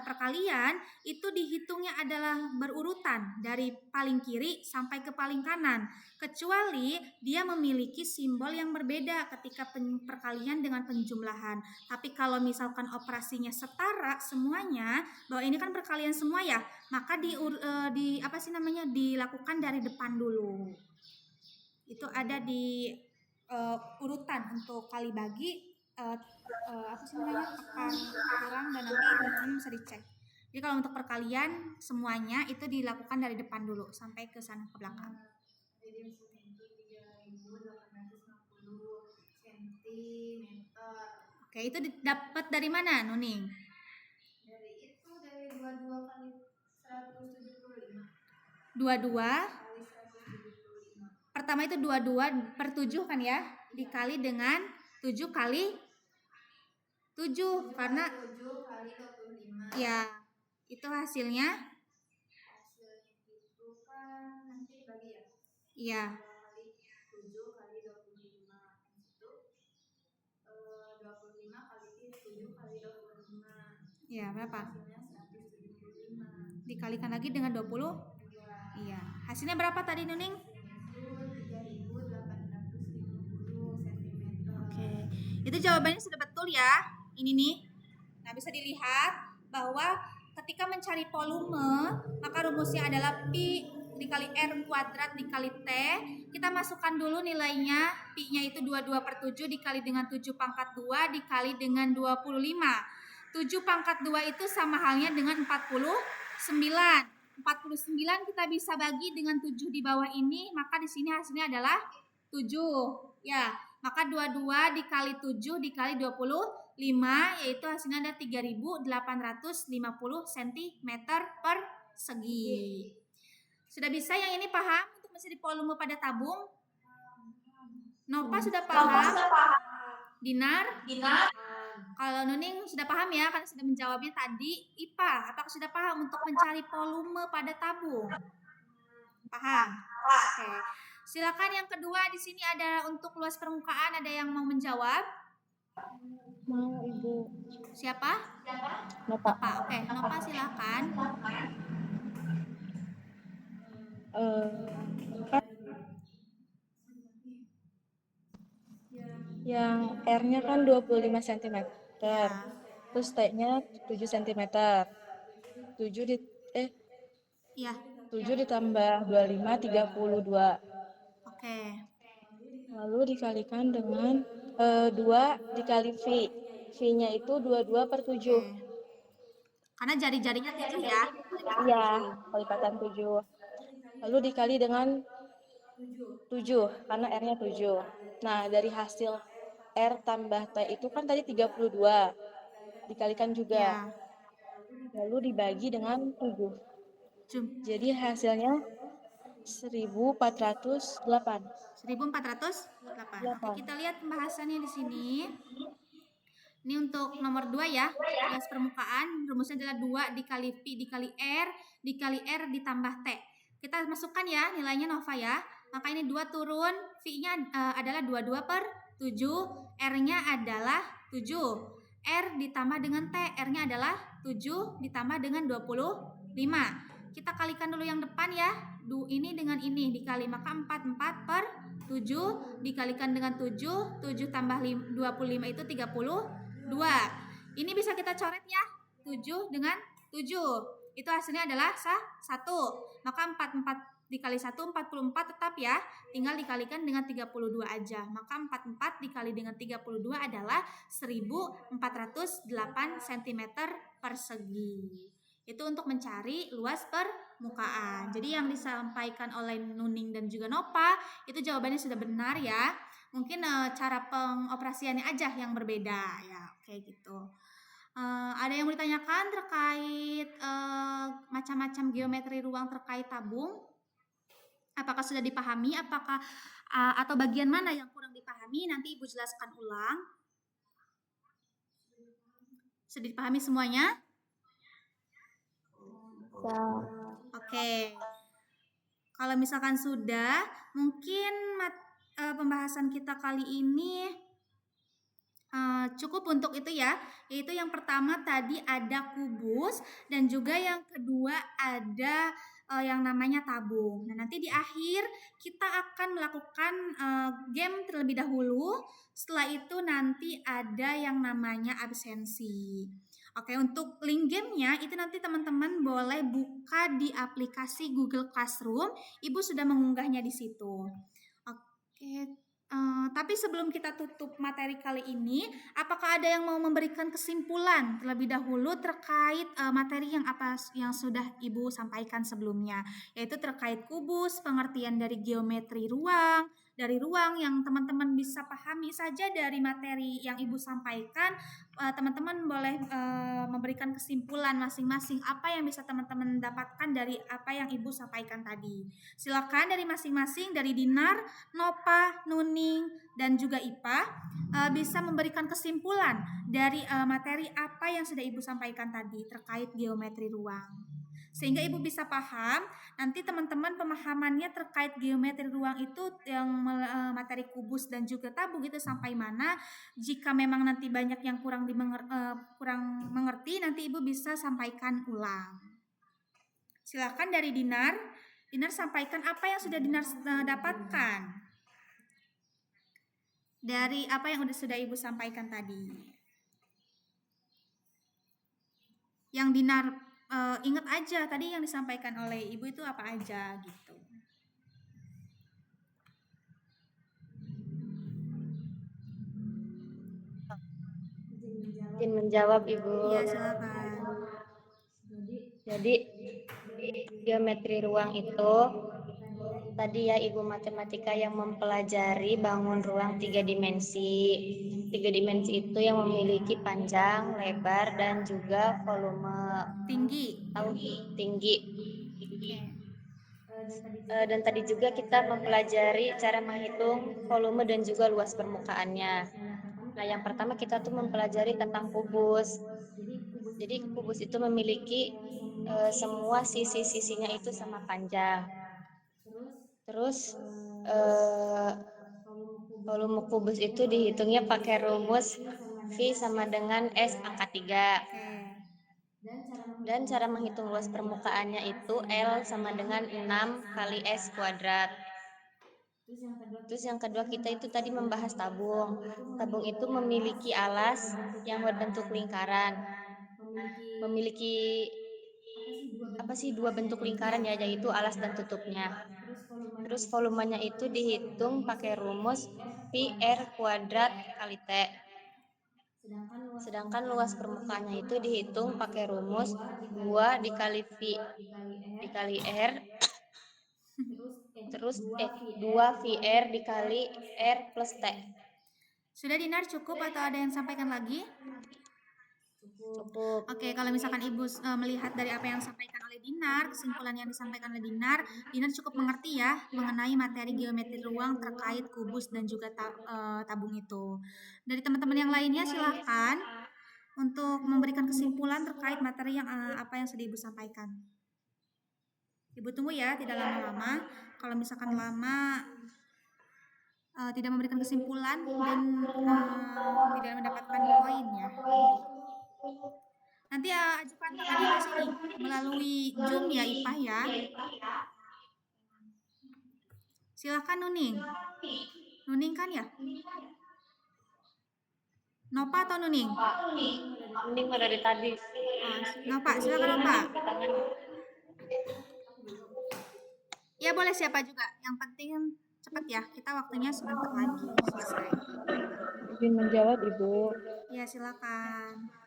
B: perkalian itu dihitungnya adalah berurutan dari paling kiri sampai ke paling kanan, kecuali dia memiliki simbol yang berbeda ketika perkalian dengan penjumlahan. Tapi kalau misalkan operasinya setara semuanya, bahwa ini kan perkalian semua ya, maka dilakukan dari depan dulu. Itu ada di urutan untuk kali bagi tekan kurang dan nanti teman-teman bisa dicek. Jadi kalau untuk perkalian semuanya itu dilakukan dari depan dulu sampai ke sana ke belakang.
A: Dimensinya itu 3.850 cm.
B: Oke, itu dapat dari mana, Nuning?
A: Dari 22 kali 175.
B: 22
A: Kali 175.
B: pertama itu 22 per 7 kan ya, dikali dengan 7 kali 7 karena
A: 7 kali 25.
B: ya itu hasilnya
A: itu kan nanti bagi ya.
B: iya
A: 7 kali 25 itu 25 kali 7 kali 25.
B: ya berapa?
A: Hasilnya 175.
B: Dikalikan lagi dengan 20. Iya. Hasilnya berapa tadi, Nuning?
A: Itu 3.850 cm.
B: Oke. Itu jawabannya sudah betul ya. Ini nih. Nah, bisa dilihat bahwa ketika mencari volume, maka rumusnya adalah pi dikali r kuadrat dikali t. Kita masukkan dulu nilainya. Pi-nya itu 22 per 7 dikali dengan 7 pangkat 2 dikali dengan 25. 7 pangkat 2 itu sama halnya dengan 49. 49 kita bisa bagi dengan 7 di bawah ini, maka di sini hasilnya adalah 7. Ya, maka 22 dikali 7 dikali 25 yaitu hasilnya ada 3.850 cm persegi. Sudah bisa yang ini paham untuk mencari volume pada tabung? Nova sudah paham? Dinar? Kalau Nuning sudah paham ya, karena sudah menjawabnya tadi. IPA, apakah sudah paham untuk mencari volume pada tabung? Paham? Oke. Silakan yang kedua di sini ada untuk luas permukaan, ada yang mau menjawab?
E: Mau, Ibu.
B: Siapa?
E: Nova.
B: Oke, Nova silakan.
E: Yang R-nya kan 25 cm.
B: Ya.
E: Terus T-nya 7 cm. 7 ditambah 25 32.
B: Oke.
E: Lalu dikalikan dengan 2 dikali V. V-nya itu 22 per 7.
B: Karena jari-jarinya 7 ya.
E: Iya, kelipatan 7. Lalu dikali dengan 7, karena R-nya 7. Nah, dari hasil R tambah T itu kan tadi 32. Dikalikan juga.
B: Ya.
E: Lalu dibagi dengan 7.
B: Jum.
E: Jadi hasilnya 1408.
B: 1408. Oke, kita lihat pembahasannya di sini. Ini untuk nomor 2 ya. Luas permukaan rumusnya adalah 2 dikali Pi dikali R ditambah T. Kita masukkan ya nilainya Nova ya. Maka ini 2 turun, V-nya adalah 22 per 7, R-nya adalah 7. R ditambah dengan T, R-nya adalah 7 ditambah dengan 25. Kita kalikan dulu yang depan ya. Ini dengan ini dikali, maka 44 per 7 dikalikan dengan 7, 7 tambah 25 itu 32. Ini bisa kita coret ya. 7 dengan 7. Itu hasilnya adalah 1. Maka 44 dikali 1 44 tetap ya. Tinggal dikalikan dengan 32 aja. Maka 44 dikali dengan 32 adalah 1408 cm persegi. Itu untuk mencari luas permukaan. Jadi yang disampaikan oleh Nuning dan juga Nova itu jawabannya sudah benar ya. Mungkin cara pengoperasiannya aja yang berbeda ya. Oke gitu. Ada yang mau ditanyakan terkait macam-macam geometri ruang terkait tabung? Apakah sudah dipahami? Apakah atau bagian mana yang kurang dipahami? Nanti Ibu jelaskan ulang. Sudah dipahami semuanya? Oke. Kalau misalkan sudah, mungkin pembahasan kita kali ini cukup untuk itu ya, yaitu yang pertama tadi ada kubus dan juga yang kedua ada yang namanya tabung. Nah, nanti di akhir kita akan melakukan game terlebih dahulu. Setelah itu nanti ada yang namanya absensi. Oke, untuk link gamenya itu nanti teman-teman boleh buka di aplikasi Google Classroom. Ibu sudah mengunggahnya di situ. Oke. Tapi sebelum kita tutup materi kali ini, apakah ada yang mau memberikan kesimpulan terlebih dahulu terkait materi yang sudah Ibu sampaikan sebelumnya, yaitu terkait kubus, pengertian dari geometri ruang, dari ruang yang teman-teman bisa pahami saja dari materi yang Ibu sampaikan. Teman-teman boleh memberikan kesimpulan masing-masing apa yang bisa teman-teman dapatkan dari apa yang Ibu sampaikan tadi. Silakan dari masing-masing, dari Dinar, Nopa, Nuning, dan juga Ipa bisa memberikan kesimpulan dari materi apa yang sudah Ibu sampaikan tadi terkait geometri ruang. Sehingga Ibu bisa paham, nanti teman-teman pemahamannya terkait geometri ruang itu yang materi kubus dan juga tabung itu sampai mana. Jika memang nanti banyak yang kurang mengerti, nanti Ibu bisa sampaikan ulang. Silakan dari Dinar. Dinar sampaikan apa yang sudah Dinar dapatkan dari apa yang sudah Ibu sampaikan tadi. Yang Dinar ingat aja tadi yang disampaikan oleh Ibu itu apa aja gitu.
D: Izin menjawab Ibu.
B: Iya, silakan.
D: Jadi geometri ruang itu tadi ya Ibu matematika yang mempelajari bangun ruang 3 dimensi. 3 dimensi itu yang memiliki panjang, lebar, dan juga volume tinggi. Dan tadi juga kita mempelajari cara menghitung volume dan juga luas permukaannya. Nah, yang pertama kita tuh mempelajari tentang kubus. Jadi kubus itu memiliki semua sisi-sisinya itu sama panjang. Terus volume kubus itu dihitungnya pakai rumus V sama dengan S pangkat 3. Dan cara menghitung luas permukaannya itu L sama dengan 6 kali S kuadrat. Terus yang kedua kita itu tadi membahas tabung. Tabung itu memiliki alas yang berbentuk lingkaran. Memiliki dua bentuk lingkaran ya, yaitu alas dan tutupnya. Terus volumenya itu dihitung pakai rumus PR kuadrat kali T. Sedangkan luas permukaannya itu dihitung pakai rumus 2 dikali V dikali R terus 2 VR dikali R plus T.
B: Sudah Dinar cukup atau ada yang sampaikan lagi?
D: Cukup.
B: Oke, kalau misalkan Ibu melihat dari apa yang disampaikan oleh Dinar, kesimpulan yang disampaikan oleh Dinar cukup mengerti ya mengenai materi geometri ruang terkait kubus dan juga tabung itu. Dari teman-teman yang lainnya silahkan untuk memberikan kesimpulan terkait materi yang apa yang sudah Ibu sampaikan. Ibu tunggu ya, tidak lama-lama. Kalau misalkan lama tidak memberikan kesimpulan dan tidak mendapatkan poin ya nanti ajukan tangannya ke sini melalui Zoom ya Ipah ya. Silakan Nuning. Nuning kan ya? Nopa atau Nuning?
D: Nuning dari tadi.
B: Nopa, silakan Nopa. Ya boleh siapa juga. Yang penting cepat ya. Kita waktunya sebentar lagi selesai.
E: Izin menjawab Ibu.
B: Ya silakan.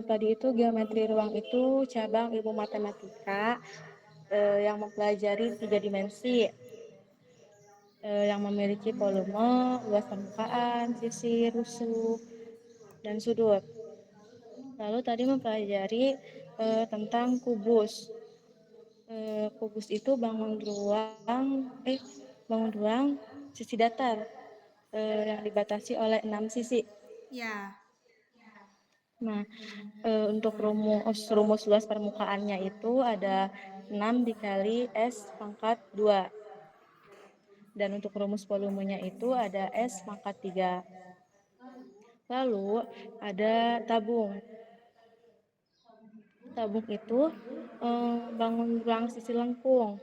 E: Tadi itu geometri ruang itu cabang ilmu matematika yang mempelajari 3 dimensi yang memiliki volume, luas permukaan, sisi, rusuh, dan sudut. Lalu tadi mempelajari tentang kubus. Kubus itu bangun ruang sisi datar yang dibatasi oleh 6 sisi.
B: Ya.
E: Nah, untuk rumus luas permukaannya itu ada 6 dikali S pangkat 2. Dan untuk rumus volumenya itu ada S pangkat 3. Lalu ada tabung. Tabung itu bangun ruang sisi lengkung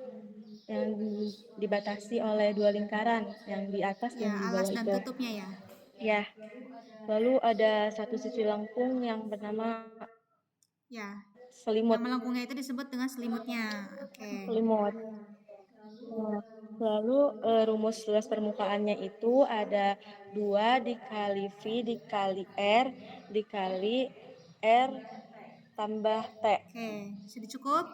E: yang dibatasi oleh dua lingkaran yang di atas
B: Ya,
E: dan di
B: alas
E: bawah
B: dan
E: itu.
B: tutupnya ya.
E: Ya. Lalu ada satu sisi lengkung yang bernama
B: Ya,
E: selimut.
B: yang melengkungnya itu disebut dengan selimutnya. Oke.
E: Selimut. Nah, lalu rumus luas permukaannya itu ada 2 dikali V dikali R dikali R tambah T.
B: Oke, sudah cukup?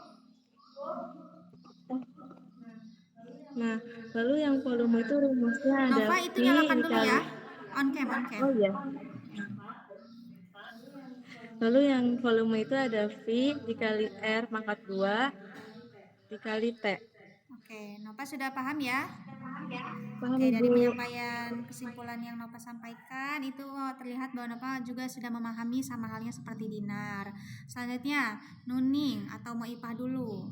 E: Nah, lalu yang volume itu rumusnya ada
B: Nova
E: V
B: itu nyalakan dulu
E: dikali.
B: ya. On cam, on cam.
E: Oh iya. Lalu yang volume itu ada V dikali R pangkat 2 dikali T.
B: Oke, Nova sudah paham ya?
E: Paham,
B: Oke, dari
E: Bu?
B: penyampaian kesimpulan yang Nova sampaikan itu terlihat bahwa Nova juga sudah memahami sama halnya seperti Dinar. Selanjutnya, Nuning atau mau Ipah dulu?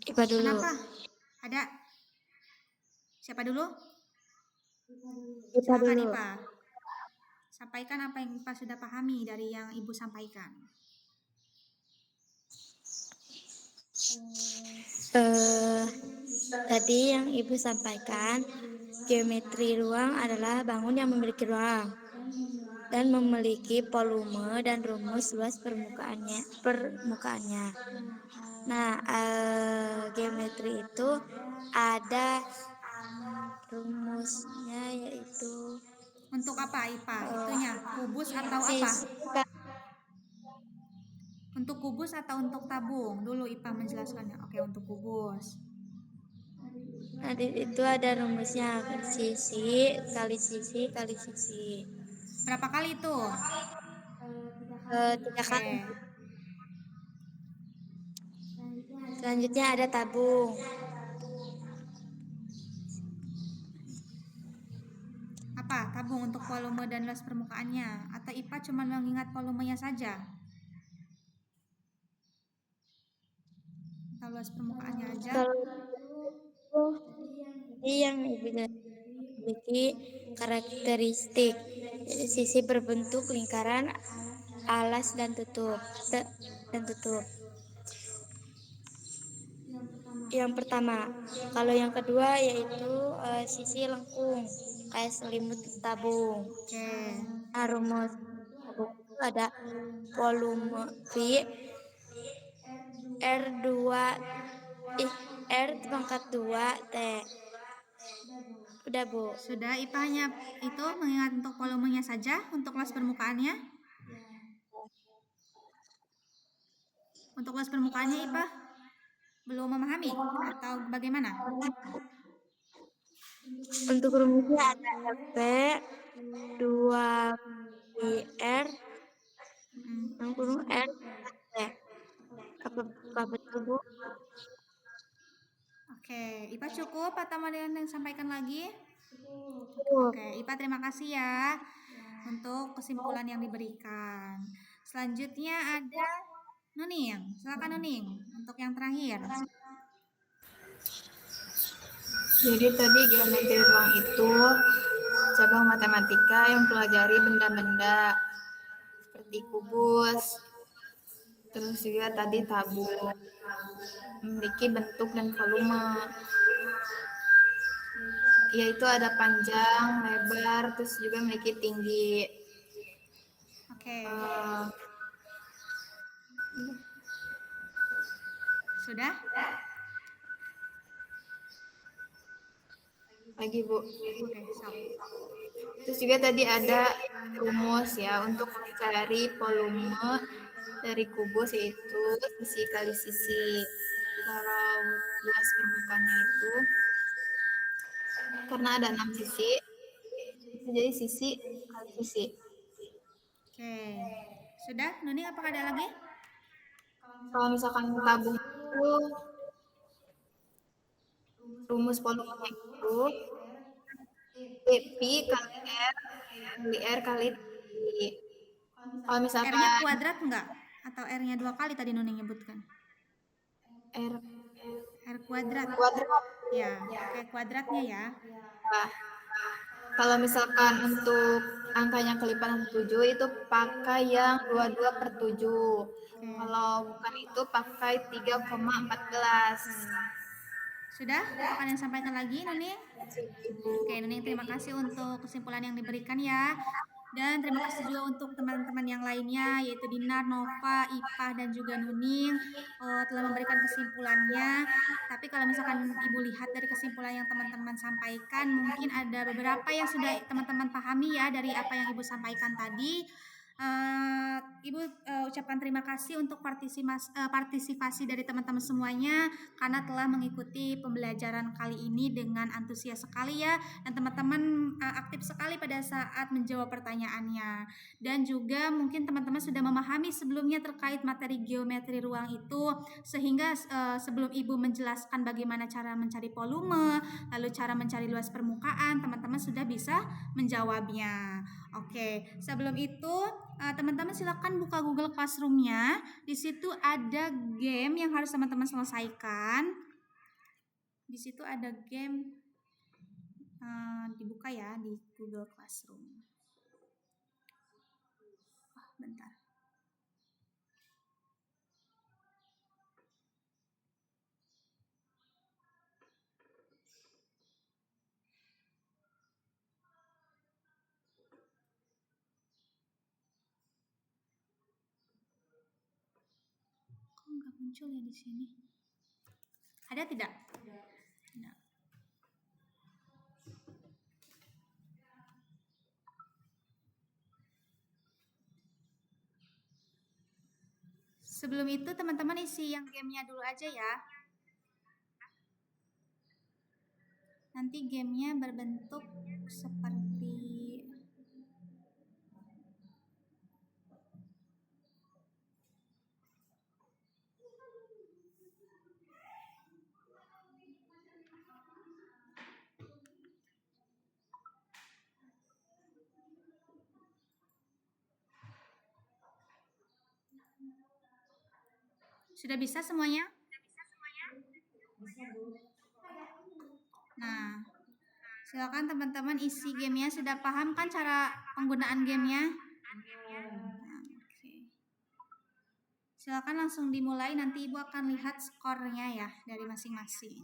D: IPA dulu.
B: Kenapa? Ada? Siapa dulu?
D: IPA
B: Silakan
D: dulu.
B: Ipah. Sampaikan apa yang Ipah sudah pahami dari yang Ibu sampaikan.
D: Tadi yang Ibu sampaikan, geometri ruang adalah bangun yang memiliki ruang dan memiliki volume dan rumus luas permukaannya. Nah, geometri itu ada rumusnya yaitu
B: Untuk apa Ipah? Itunya kubus atau apa?
D: sisi
B: Untuk kubus atau untuk tabung? Dulu Ipah menjelaskannya. Oke, untuk kubus.
D: itu ada rumusnya sisi kali sisi kali sisi.
B: Berapa kali itu?
D: 3
B: Oke.
D: kali. Selanjutnya ada tabung.
B: Apa? Tabung untuk volume dan luas permukaannya? Atau Ipah cuma mengingat volumenya saja? Atau luas permukaannya aja?
D: Kalau itu tadi yang Ibu memiliki karakteristik, jadi sisi berbentuk lingkaran, alas dan tutup. Yang pertama, kalau yang kedua yaitu sisi lengkung, kayak selimut tabung.
B: Oke.
D: Nah, rumus tabung itu ada volume V R2 R pangkat 2 T. Udah, Bu.
B: Sudah, Ipah hanya itu mengingat untuk volumenya saja, untuk luas permukaannya. Untuk luas permukaannya Ipah belum memahami atau bagaimana?
D: Untuk rumusnya ada FP 2 R kurung R T. Apa betul, Bu?
B: Oke, Ipah cukup atau mau ada yang sampaikan lagi?
D: Cukup.
B: Oke, Ipah terima kasih ya untuk kesimpulan yang diberikan. Selanjutnya ada Nuning. Silakan Nuning untuk yang terakhir.
A: Jadi tadi geometri ruang itu cabang matematika yang mempelajari benda-benda seperti kubus, terus juga tadi tabung, memiliki bentuk dan volume, yaitu ada panjang, lebar, terus juga memiliki tinggi.
B: Oke,
A: Eh,
B: sudah?
A: lagi Bu.
B: Oke, sok.
A: Terus juga tadi ada rumus ya untuk mencari volume dari kubus yaitu sisi kali sisi. Kalau luas permukaannya itu karena ada 6 sisi, itu jadi sisi kali sisi.
B: Oke, sudah? Nuning apakah ada lagi?
A: Kalau misalkan tabung itu rumus volumenya itu Pi kali R kali T. Kalau
B: R-nya
A: misalkan
B: kuadrat enggak? Atau R-nya 2 kali tadi Nuning nyebutkan?
A: R
B: R kuadrat.
A: kuadrat.
B: Ya, pakai kuadratnya ya.
A: Nah, kalau misalkan untuk angkanya kelipatan 7 itu pakai yang 22/7. Kalau bukan itu pakai 3,14.
B: Sudah? Apakah kalian sampaikan lagi, Nuning? Oke, Nuning terima kasih untuk kesimpulan yang diberikan ya. Dan terima kasih juga untuk teman-teman yang lainnya, yaitu Dinar, Nova, Ipah, dan juga Nuning telah memberikan kesimpulannya. Tapi kalau misalkan Ibu lihat dari kesimpulan yang teman-teman sampaikan, mungkin ada beberapa yang sudah teman-teman pahami ya dari apa yang Ibu sampaikan tadi. Ibu ucapkan terima kasih untuk partisipasi dari teman-teman semuanya karena telah mengikuti pembelajaran kali ini dengan antusias sekali ya, dan teman-teman aktif sekali pada saat menjawab pertanyaannya. Dan juga mungkin teman-teman sudah memahami sebelumnya terkait materi geometri ruang itu, sehingga sebelum Ibu menjelaskan bagaimana cara mencari volume, lalu cara mencari luas permukaan, teman-teman sudah bisa menjawabnya. Oke, sebelum itu teman-teman silakan buka Google Classroom-nya. Di situ ada game yang harus teman-teman selesaikan. Di situ ada game, dibuka ya di Google Classroom. Bentar. Kok nggak muncul ya di sini? Ada tidak? Tidak. Sebelum itu teman-teman isi yang gamenya dulu aja ya. Nanti gamenya berbentuk seperti sudah bisa semuanya? Nah, silakan teman-teman isi gamenya. Sudah paham kan cara penggunaan gamenya? Nah, oke. Silakan langsung dimulai, nanti Ibu akan lihat skornya ya dari masing-masing.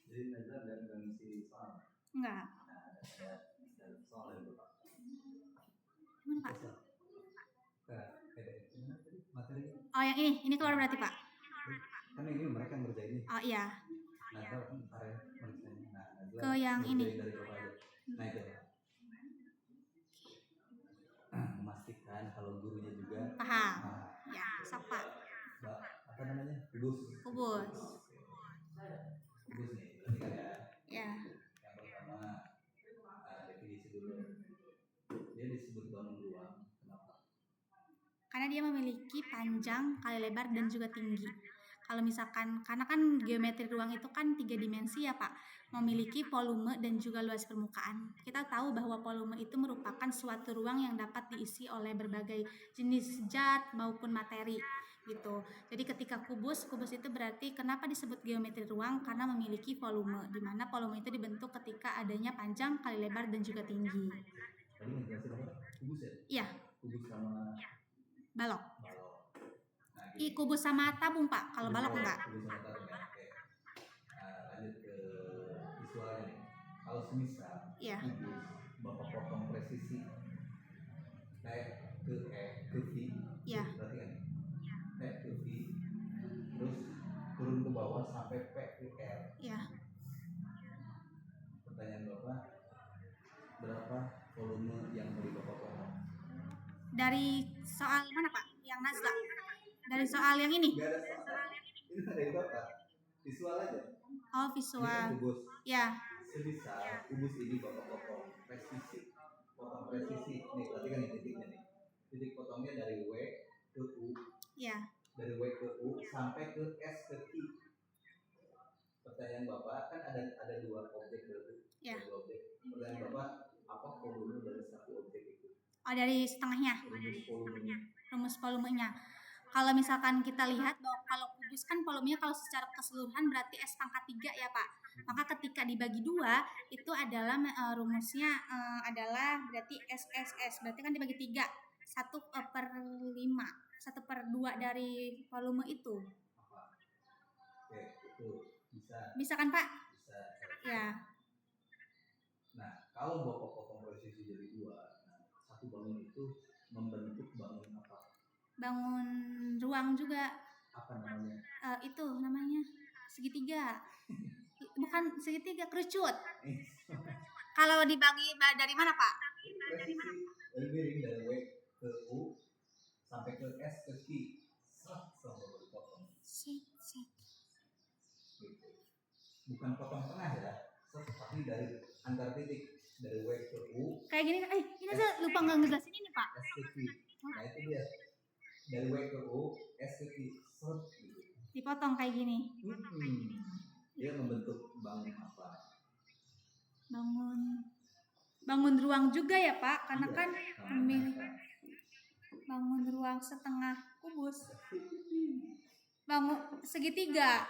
F: Jadi Nazar dan ngisi soal.
B: Enggak.
F: Nah, ada soal yang Bapak.
B: Gimana Pak?
F: Materi.
B: Oh yang ini keluar berarti Pak?
F: Kan ini mereka yang ngerjain ini.
B: Oh iya.
F: Nazar ntar ya ngerjain. Nah, Nazar
B: ke yang ini.
F: dari Bapak aja. Nah itu. Memastikan kalau gurunya juga
B: Paham. Ya, sok Pak.
F: Apa namanya? Kubus.
B: Kubus
F: nih, berarti kan ya.
B: Ya.
F: Yang pertama definisi dulu. Dia disebut bangun ruang. Kenapa?
B: Karena dia memiliki panjang, kali lebar, dan juga tinggi. Kalau misalkan, karena kan geometri ruang itu kan 3 dimensi ya Pak, memiliki volume dan juga luas permukaan. Kita tahu bahwa volume itu merupakan suatu ruang yang dapat diisi oleh berbagai jenis zat maupun materi gitu. Jadi ketika kubus itu berarti kenapa disebut geometri ruang? Karena memiliki volume, di mana volume itu dibentuk ketika adanya panjang, kali lebar, dan juga tinggi.
F: Tadi ngejelasin apa? Kubus ya?
B: Iya.
F: Kubus sama
B: balok.
F: Nah,
B: kubus sama tabung Pak, kalau balok enggak.
F: Kubus sama tabung ya. Oke. Lanjut ke visualnya nih. Kalau semisal kubus Bapak potong presisi ke V.
B: Iya.
F: Berarti kan? Ke V. Terus turun ke bawah sampai P ke R.
B: Iya.
F: Pertanyaan Bapak, berapa volume yang mau Bapak potong?
B: Dari soal mana Pak? Yang Nazla? Dari soal yang ini?
F: Gak ada soal. Ini dari Bapak. Visual aja.
B: Oh, visual.
F: Ini kan kubus.
B: Ya.
F: Semisal kubus ini Bapak potong presisi. Potong presisi. Nih, berarti kan titiknya nih. Titik potongnya dari W ke U.
B: Ya.
F: Dari W ke U sampai ke S ke I. Pertanyaan Bapak kan ada 2 objek berarti.
B: Ya.
F: 2 objek. Pertanyaan Bapak, apa volume dari satu objek itu?
B: Oh, dari setengahnya.
F: rumus volumenya.
B: Rumus volumenya. Kalau misalkan kita lihat bahwa kalau kubus kan volumenya kalau secara keseluruhan berarti S pangkat 3 ya Pak. Maka ketika dibagi 2 itu adalah rumusnya adalah berarti SSS. Berarti kan dibagi 3. 1/5. 1/2 dari volume itu.
F: Apa? Oke, itu bisa.
B: Bisa kan Pak?
F: Bisa.
B: Ya.
F: Nah, kalau Bapak potong presisi jadi 2, nah, satu bangun itu membentuk bangun apa?
B: Bangun ruang juga.
F: Apa namanya?
B: Itu namanya segitiga. Bukan segitiga, kerucut. Kalau dibagi dari mana Pak?
F: Presisi dari miring dari W ke U sampai ke S ke Q. Sama dipotong. Gitu. Bukan potong tengah ya, tapi dari antar titik dari W ke U.
B: Kayak gini, ini saya lupa nggak ngejelasin ini Pak.
F: S ke Q. Nah itu dia. Dari W ke U, S ke Q. Gitu.
B: Dipotong kayak gini.
F: Dia membentuk bangun apa?
B: Bangun ruang juga ya Pak, karena
F: Iya,
B: kan
F: sama
B: memilih
F: apa?
B: bangun ruang setengah kubus. Bangun segitiga.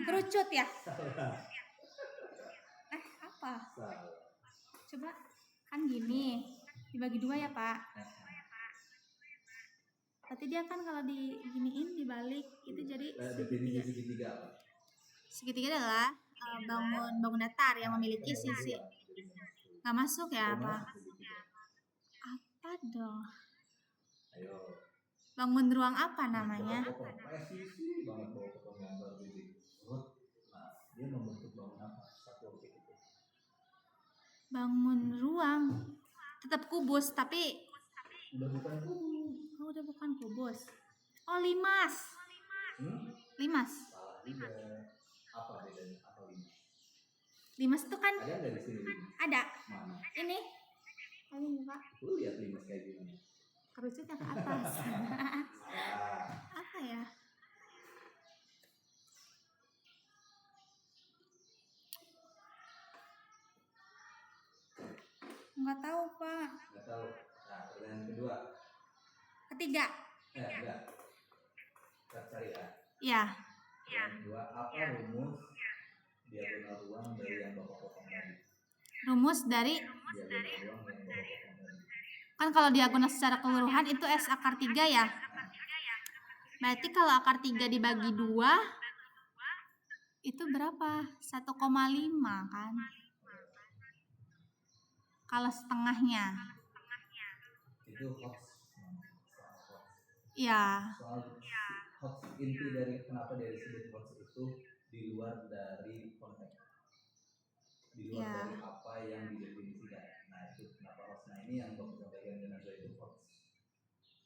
B: Kerucut ya?
F: Salah.
B: Apa?
F: Salah.
B: Coba kan gini. Dibagi 2 ya Pak. Berarti dia kan kalau diginiin dibalik itu jadi
F: Definisi segitiga apa?
B: segitiga adalah bangun datar yang memiliki sisi. Nggak masuk ya apa? Apa dong?
F: Ayo.
B: Bangun ruang apa namanya?
F: Potong presisi banget bawa potong gambar gitu. Nah, dia membentuk bangun apa? Satu objek itu.
B: Bangun ruang. Tetap kubus tapi
F: Udah bukan
B: udah bukan kubus. Oh, limas. Limas.
F: salah juga. Apa bedanya? Apa limas?
B: Limas itu kan
F: Ada nggak di sini limas?
B: ada.
F: Mana?
B: Ini nih Pak.
F: Lu lihat limas kayak gimana?
B: Kerucutnya ke atas.
F: Ah,
B: Apa ya? Nggak tahu Pak.
F: nggak tahu. Nah, pertanyaan kedua.
B: Ketiga.
F: Enggak. Kita cari ya.
B: Ya.
F: Yang kedua, apa rumus diagonal ruang dari yang Bapak potong tadi?
B: Rumus dari
F: Diagonal ruang yang Bapak potong tadi.
B: kan kalau diagonal secara keseluruhan itu S akar 3 ya. Berarti kalau akar 3 dibagi 2 itu berapa? 1,5 kan? Kalau setengahnya.
F: Itu hoax. Soal hoax.
B: Ya.
F: Soal hoax inti dari kenapa dia disebut hoax itu di luar dari konteks. Di luar
B: Ya.
F: dari apa yang didefinisikan. Nah, itu kenapa hoax. Nah, ini yang Bapak sampaikan dengan saya itu hoax.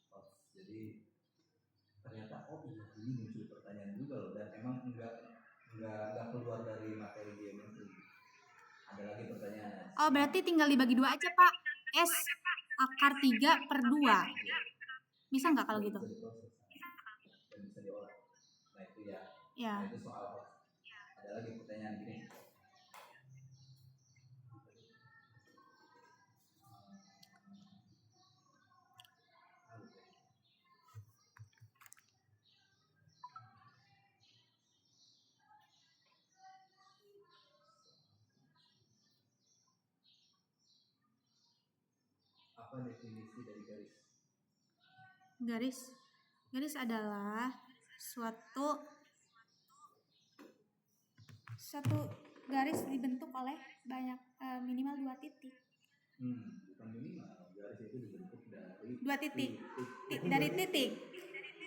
F: Hoax. Jadi ternyata ini muncul pertanyaan juga loh, dan emang enggak keluar dari materi geometri. Ada lagi pertanyaan.
B: Oh, berarti tinggal dibagi 2 aja, Pak. S akar 3/2. Bisa nggak kalau gitu?
F: Bisa diproses dan bisa diolah. Nah, itu ya.
B: Ya.
F: Nah, itu soal hoax. Ada lagi pertanyaan gini. Apa definisi dari garis?
B: Garis adalah suatu garis dibentuk oleh banyak minimal 2 titik.
F: Bukan minimal. Garis itu dibentuk dari
B: 2 titik. Dari titik.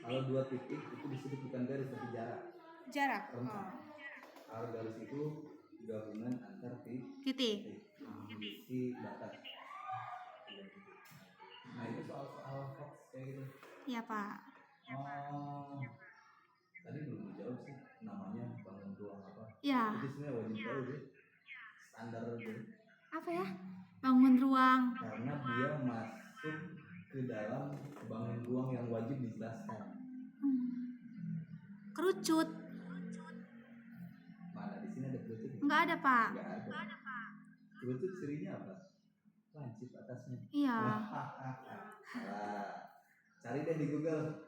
F: Kalau 2 titik itu disebut bukan garis tapi jarak.
B: Jarak.
F: Rentang. Kalau garis itu gabungan antar
B: Titik.
F: memiliki batas. Nah, itu soal hoax kayak gitu.
B: Iya, Pak.
F: Tadi belum dijawab sih, namanya bangun ruang apa?
B: Ya.
F: Itu sebenarnya wajib tahu deh. Standar gitu.
B: Apa ya? Bangun ruang.
F: Karena dia masuk ke dalam bangun ruang yang wajib dijelaskan.
B: Kerucut.
F: Mana di sini ada kerucut?
B: Enggak ada, Pak.
F: Enggak ada. Kerucut cirinya apa? lancip atasnya.
B: Iya.
F: Salah. Cari deh di Google.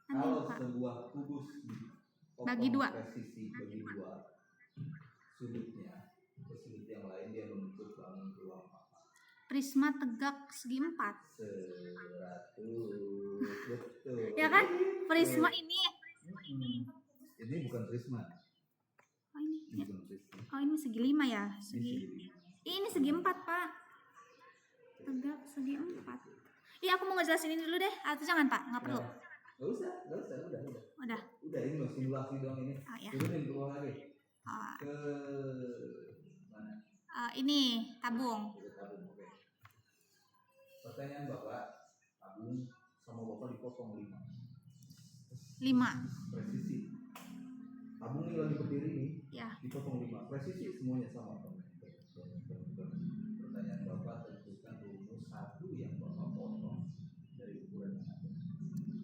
B: Nanti,
F: Kalau
B: Pak.
F: sebuah kubus dipotong
B: Bagi dua.
F: presisi bagi dua, sudutnya ke sudut yang lain dia membentuk bangun ruang apa?
B: Prisma tegak segi 4.
F: 100. Betul.
B: Ya kan? Prisma ini.
F: Ini bukan prisma.
B: Oh ini.
F: Ini bukan prisma.
B: Oh ini segi 5 ya.
F: Ini
B: Segi.
F: segi.
B: Ini segi 4, Pak. Tegak segi 4. Iya, aku mau ngejelasin ini dulu deh. Atau jangan, Pak? Nggak perlu.
F: Nggak usah, udah.
B: Udah.
F: Udah ini loh simulasi doang ini.
B: Oh ya.
F: Turunin ke bawah lagi.
B: Ah,
F: Ke mana?
B: ini tabung.
F: Ke tabung, oke. Pertanyaan Bapak, tabung sama Bapak dipotong 5.
B: 5.
F: Presisi. Tabung ini lagi berdiri nih,
B: Ya.
F: dipotong 5. Presisi semuanya sama. Pertanyaan Bapak, tentukan rumus 1 yang Bapak potong dari ukuran yang ada.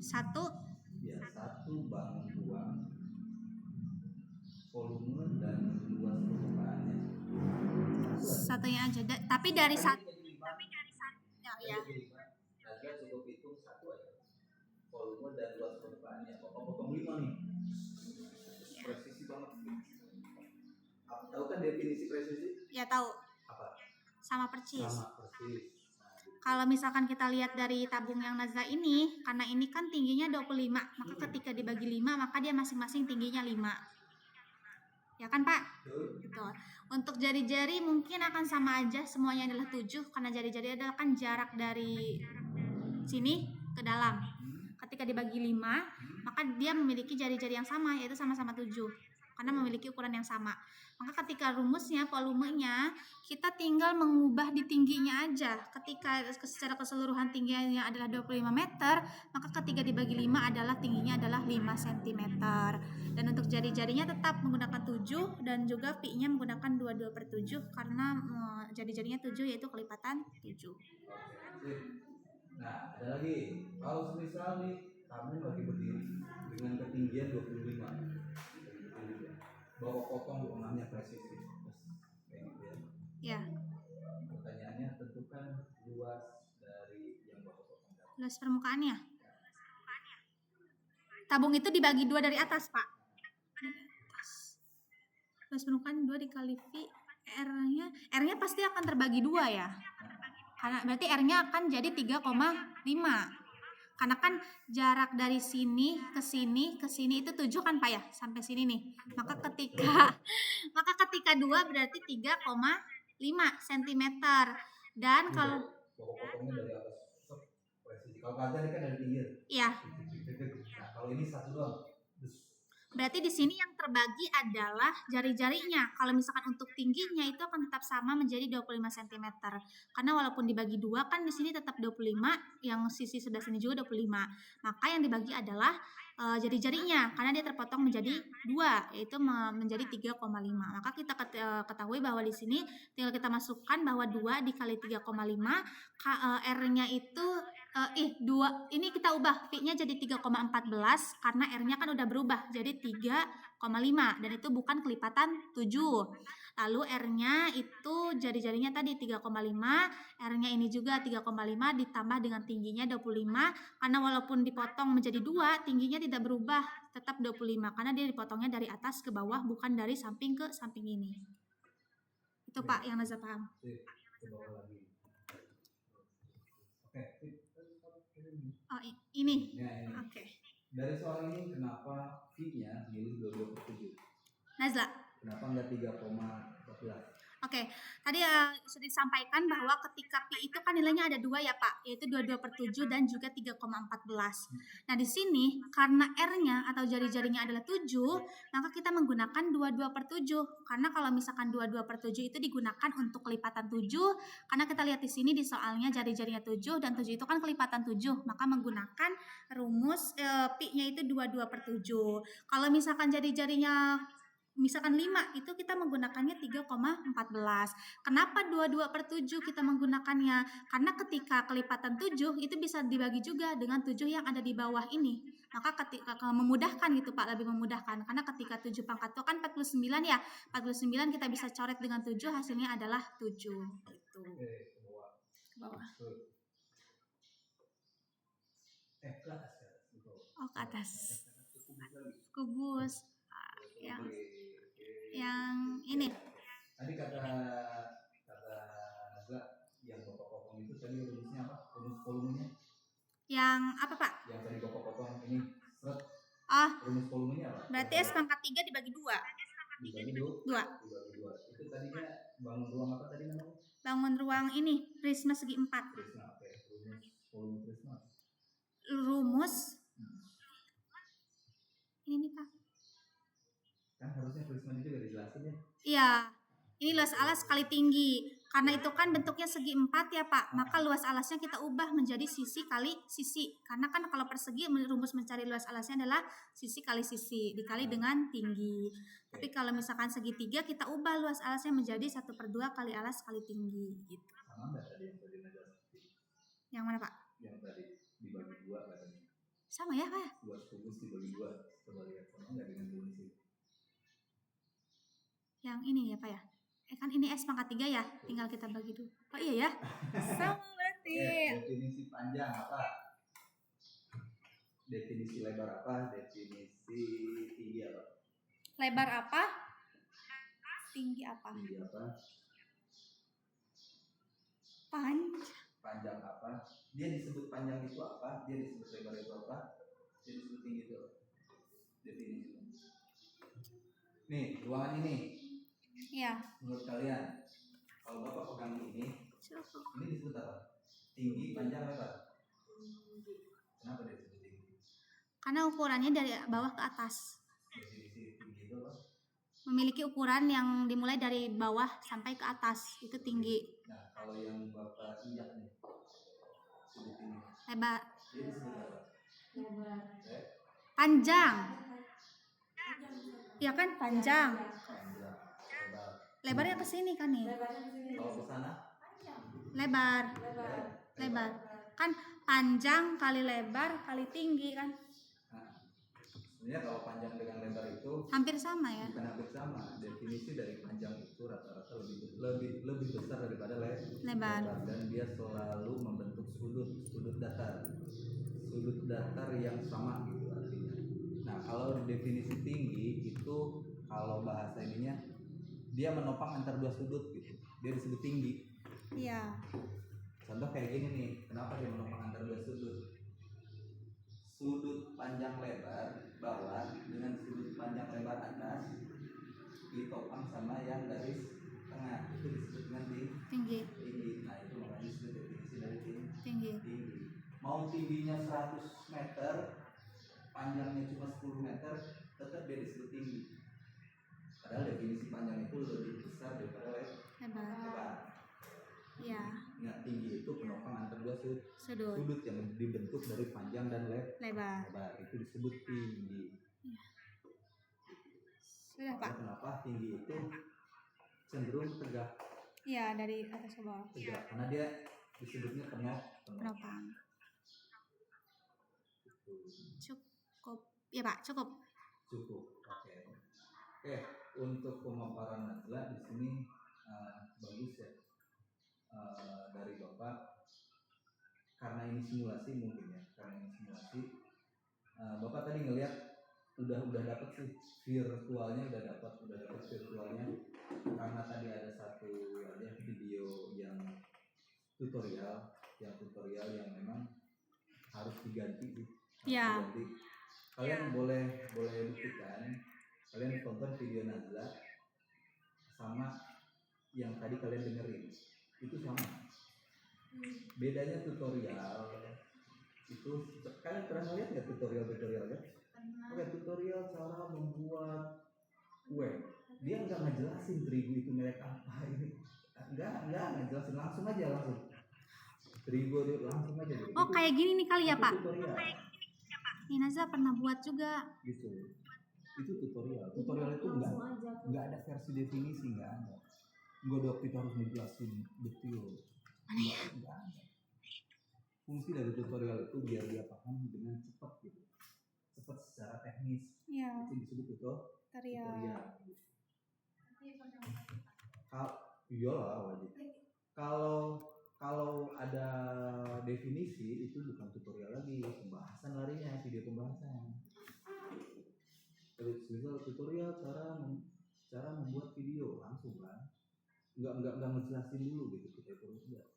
B: 1.
F: Ya, 1 bangun ruang, volume dan luas permukaannya.
B: Satunya aja. Tapi dari 1. Ya.
F: Naga cukup hitung 1 aja. Volume dan luas permukaannya. Bapak potong 5 nih. Presisi banget. Tahu kan definisi presisi?
B: Ya tahu.
F: Apa?
B: Sama persis.
F: Sama persis.
B: Kalau misalkan kita lihat dari tabung yang Nazla ini, karena ini kan tingginya 25, maka ketika dibagi 5, maka dia masing-masing tingginya 5. Ya kan, Pak? Betul. Untuk jari-jari mungkin akan sama aja, semuanya adalah 7, karena jari-jari adalah kan jarak dari sini ke dalam. Ketika dibagi 5, maka dia memiliki jari-jari yang sama, yaitu sama-sama 7. Karena memiliki ukuran yang sama. Maka ketika rumusnya, volumenya, kita tinggal mengubah di tingginya aja. Ketika secara keseluruhan tingginya adalah 25 meter, maka ketika dibagi 5 adalah tingginya adalah 5 cm. Dan untuk jari-jarinya tetap menggunakan 7 dan juga V-nya menggunakan 22/7 karena jari-jarinya 7 yaitu kelipatan 7.
F: Nah, ada lagi. Kalau misal nih tabung lagi berdiri dengan ketinggian 25. Bawa potong tengahnya presisi. Kayak gitu ya.
B: Ya.
F: Pertanyaannya tentukan luas dari yang Bapak potong.
B: Luas permukaannya. Tabung itu dibagi 2 dari atas, Pak. Luas permukaan 2 dikali V, R-nya pasti akan terbagi 2 ya. Karena berarti R-nya akan jadi 3,5. Karena kan jarak dari sini ke sini itu 7 kan, Pak ya, sampai sini nih. Maka ketika 2 berarti 3,5 cm. Dan kalau
F: potongnya dari atas presisi. Kalau tadi kan dari pinggir.
B: Iya.
F: Nah, kalau ini satu doang.
B: Berarti di sini yang terbagi adalah jari-jarinya. Kalau misalkan untuk tingginya itu akan tetap sama menjadi 25 cm. Karena walaupun dibagi 2 kan di sini tetap 25, yang sisi sebelah sini juga 25. Maka yang dibagi adalah jari-jarinya karena dia terpotong menjadi 2, yaitu menjadi 3,5. Maka kita ketahui bahwa di sini tinggal kita masukkan bahwa 2 dikali 3,5, R-nya itu 2, ini kita ubah V-nya jadi 3,14 karena R-nya kan udah berubah jadi 3,5 dan itu bukan kelipatan 7. Lalu R-nya itu jari-jarinya tadi 3,5, R-nya ini juga 3,5 ditambah dengan tingginya 25 karena walaupun dipotong menjadi 2, tingginya tidak berubah, tetap 25 karena dia dipotongnya dari atas ke bawah bukan dari samping ke samping ini. Itu Pak yang Nazla paham.
F: Ke bawah lagi. Oke.
B: Oh, ini.
F: Ya, ini.
B: Oke.
F: Dari soal ini kenapa V-nya milih 22/7?
B: Nazla.
F: Kenapa enggak 3,14?
B: Oke, tadi sudah disampaikan bahwa ketika Pi itu kan nilainya ada 2 ya Pak, yaitu 22/7 dan juga 3,14. Nah di sini karena R-nya atau jari-jarinya adalah 7, maka kita menggunakan 22/7. Karena kalau misalkan 22/7 itu digunakan untuk kelipatan 7, karena kita lihat di sini di soalnya jari-jarinya 7 dan 7 itu kan kelipatan 7, maka menggunakan rumus Pi-nya itu 22/7. Kalau misalkan jari-jarinya misalkan 5 itu kita menggunakannya 3,14. Kenapa 22/7 kita menggunakannya? Karena ketika kelipatan 7 itu bisa dibagi juga dengan 7 yang ada di bawah ini. Maka ketika memudahkan gitu Pak, lebih memudahkan. Karena ketika 7 pangkat 2 kan 49 ya. 49 kita bisa coret dengan 7, hasilnya adalah 7. Itu.
F: Oke, ke bawah.
B: bawah.
F: Ke atas ke atas.
B: Oh, ke atas. Kubus. Yang ini.
F: Tadi kata Nazla yang Bapak potong itu tadi rumusnya apa? Rumus volumenya?
B: Yang apa, Pak?
F: Yang tadi Bapak potong ini seret.
B: Oh,
F: Rumus volumenya apa?
B: berarti S pangkat 3 dibagi 2.
F: Dibagi 2. Dibagi 2. Itu tadinya bangun ruang apa tadi namanya?
B: Bangun ruang ini prisma segi 4.
F: Prisma, oke. Rumus volume prisma.
B: Rumus ini nih, Pak.
F: Kan harusnya prisma juga dijelasin ya.
B: Iya. Ini luas alas kali tinggi. Karena itu kan bentuknya segi 4 ya, Pak. Maka luas alasnya kita ubah menjadi sisi kali sisi. Karena kan kalau persegi rumus mencari luas alasnya adalah sisi kali sisi dikali dengan tinggi. Tapi kalau misalkan segitiga kita ubah luas alasnya menjadi 1/2 kali alas kali tinggi gitu.
F: Sama enggak tadi yang tadi Nazla?
B: Yang mana, Pak?
F: Yang tadi dibagi 2 katanya.
B: Sama ya, Pak?
F: Luas kubus dibagi 2. Coba lihat sama enggak dengan rumus ini?
B: Yang ini ya, Pak ya? Kan ini S pangkat 3 ya, tinggal kita bagi dulu. Oh iya ya, sama berarti.
F: Definisi panjang apa? Definisi lebar apa? Definisi tinggi apa?
B: Lebar apa? Tinggi apa?
F: Tinggi apa?
B: Panjang
F: apa? Dia disebut panjang itu apa? Dia disebut lebar itu apa? Dia disebut tinggi itu apa? Definisi. Nih, ruangan ini.
B: Iya.
F: Menurut kalian, kalau Bapak pegang ini disebut apa? Tinggi, panjang, lebar? Kenapa dia disebut tinggi?
B: Karena ukurannya dari bawah ke atas.
F: Definisi tinggi itu apa?
B: Memiliki ukuran yang dimulai dari bawah sampai ke atas, itu tinggi.
F: Nah, kalau yang Bapak injak nih, disebut tinggi.
B: Lebar.
F: Dia disebut apa?
B: Panjang. Ya kan panjang.
F: Panjang, lebar.
B: Lebarnya ke sini kan nih.
F: Kalau ke sana?
B: Lebar. Kan panjang kali lebar kali tinggi kan.
F: Nah, sebenarnya kalau panjang dengan lebar itu
B: hampir sama ya.
F: Bukan hampir sama. Definisi dari panjang itu rata-rata lebih besar daripada lebar. Dan dia selalu membentuk sudut datar. Sudut datar yang sama gitu artinya. Nah, kalau definisi tinggi itu kalau bahasa ininya dia menopang antar dua sudut gitu. Dia disebut tinggi.
B: Iya.
F: Contoh kayak gini nih, kenapa dia menopang antar dua sudut? Sudut panjang lebar bawah dengan sudut panjang lebar atas ditopang sama yang garis tengah, itu disebut dengan tinggi. Nah, itu makanya disebut definisi dari tinggi. Mau tingginya 100 meter, panjangnya cuma 10 meter, tetap dia disebut tinggi. Padahal definisi panjang itu lebih besar daripada lebar.
B: Iya.
F: Nah, tinggi itu penopang antar dua sudut yang dibentuk dari panjang dan lebar. Itu disebut tinggi.
B: Ya. Sudah, Pak.
F: Kenapa tinggi itu cenderung tegak?
B: Iya, dari atas ke bawah.
F: Tegak, karena dia disebutnya penopang.
B: Cukup. Ya, Pak, cukup. Oke,
F: untuk pemaparan Nazla di sini bagus ya. Dari Bapak, karena ini simulasi mungkin ya, Bapak tadi ngelihat udah dapat sih virtualnya, karena tadi ada satu video yang tutorial yang memang harus diganti sih. Kalian boleh buktikan, kalian tonton video Nazla sama yang tadi kalian dengerin. Itu sama. Bedanya tutorial itu, kalian pernah lihat nggak tutorial kan? Oke, tutorial cara membuat kue. Dia nggak ngejelasin terigu itu merek apa ini. Nggak ngejelasin, langsung. Terigu langsung aja. Gitu.
B: Oh, kayak gini nih kali ya, Pak?
F: Tutorial.
B: Naza pernah buat juga.
F: Gitu. Itu tutorial. Tutorial itu nggak ada versi definisi, nggak ada. Nggak ada kita harus ngejelasin detail. Nggak ada. Fungsi dari tutorial itu biar dia paham dengan cepat gitu. Cepat secara teknis.
B: Iya.
F: Itu disebut tutorial. Iyalah wajib. Kalau kalau ada definisi itu bukan tutorial lagi, pembahasan larinya, video pembahasan. Tutorial cara membuat video langsung kan, nggak ngejelasin dulu gitu, kita terus enggak.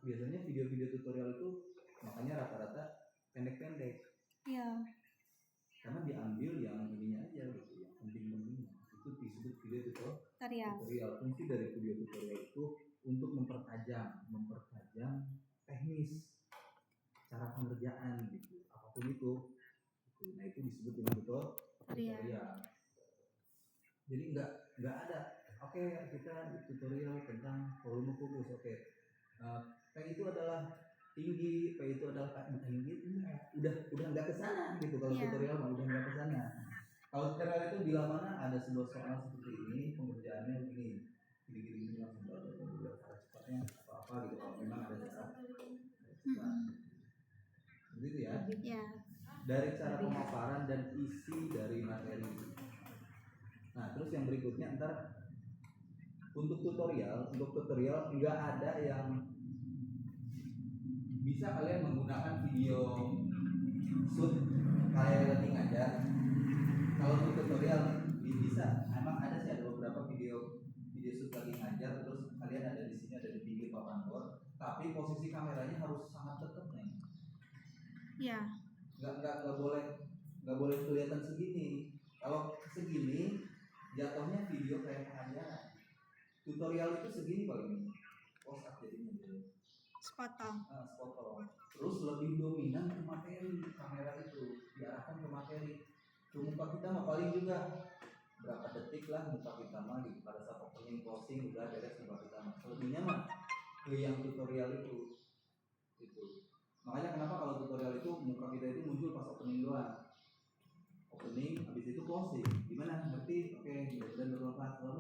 F: Biasanya video-video tutorial itu makanya rata-rata pendek-pendek.
B: Iya.
F: Karena diambil yang ininya aja gitu, yang penting-pentingnya. Itu disebut video tutorial. Fungsi dari video tutorial itu untuk mempertajam teknis cara pengerjaan gitu, apapun itu. Nah itu disebut dengan tutorial. Jadi nggak ada. Oke, kita tutorial tentang volume kubus. Oke, P itu adalah tinggi, P itu adalah tinggi. Udah nggak ke sana gitu. Kalau tutorial udah nggak ke sana. Kalau tutorial itu bila mana ada sebuah soal seperti ini, pengerjaannya begini, gini langsung cara cepatnya apa gitu. Kalau memang ada cara cepat, begitu ya. Dari cara pemaparan dan isi dari materi. Nah, terus yang berikutnya ntar untuk tutorial nggak ada yang bisa kalian menggunakan video shoot kalian lagi ngajar. Kalau untuk tutorial bisa, emang ada sih, ada beberapa video shoot lagi ngajar, terus kalian ada di sini, ada di pinggir papan bor, tapi posisi kameranya harus sangat dekat nih.
B: Iya.
F: Nggak boleh kelihatan segini. Kalau segini jatuhnya video kayak pengajaran. Tutorial itu segini paling post up jadinya gitu.
B: Sepotong.
F: Terus lebih dominan ke materi, kamera itu diarahkan ke materi. Muka kita mah paling juga berapa detik lah muka kita mah gitu, pada saat opening closing udah beres muka kita mah. Selebihnya mah ke yang tutorial itu. Makanya kenapa kalau tutorial itu muka kita itu muncul pas opening doang. Opening, habis itu closing. Gimana? Ngerti? Oke, mudah-mudahan bermanfaat. Kalau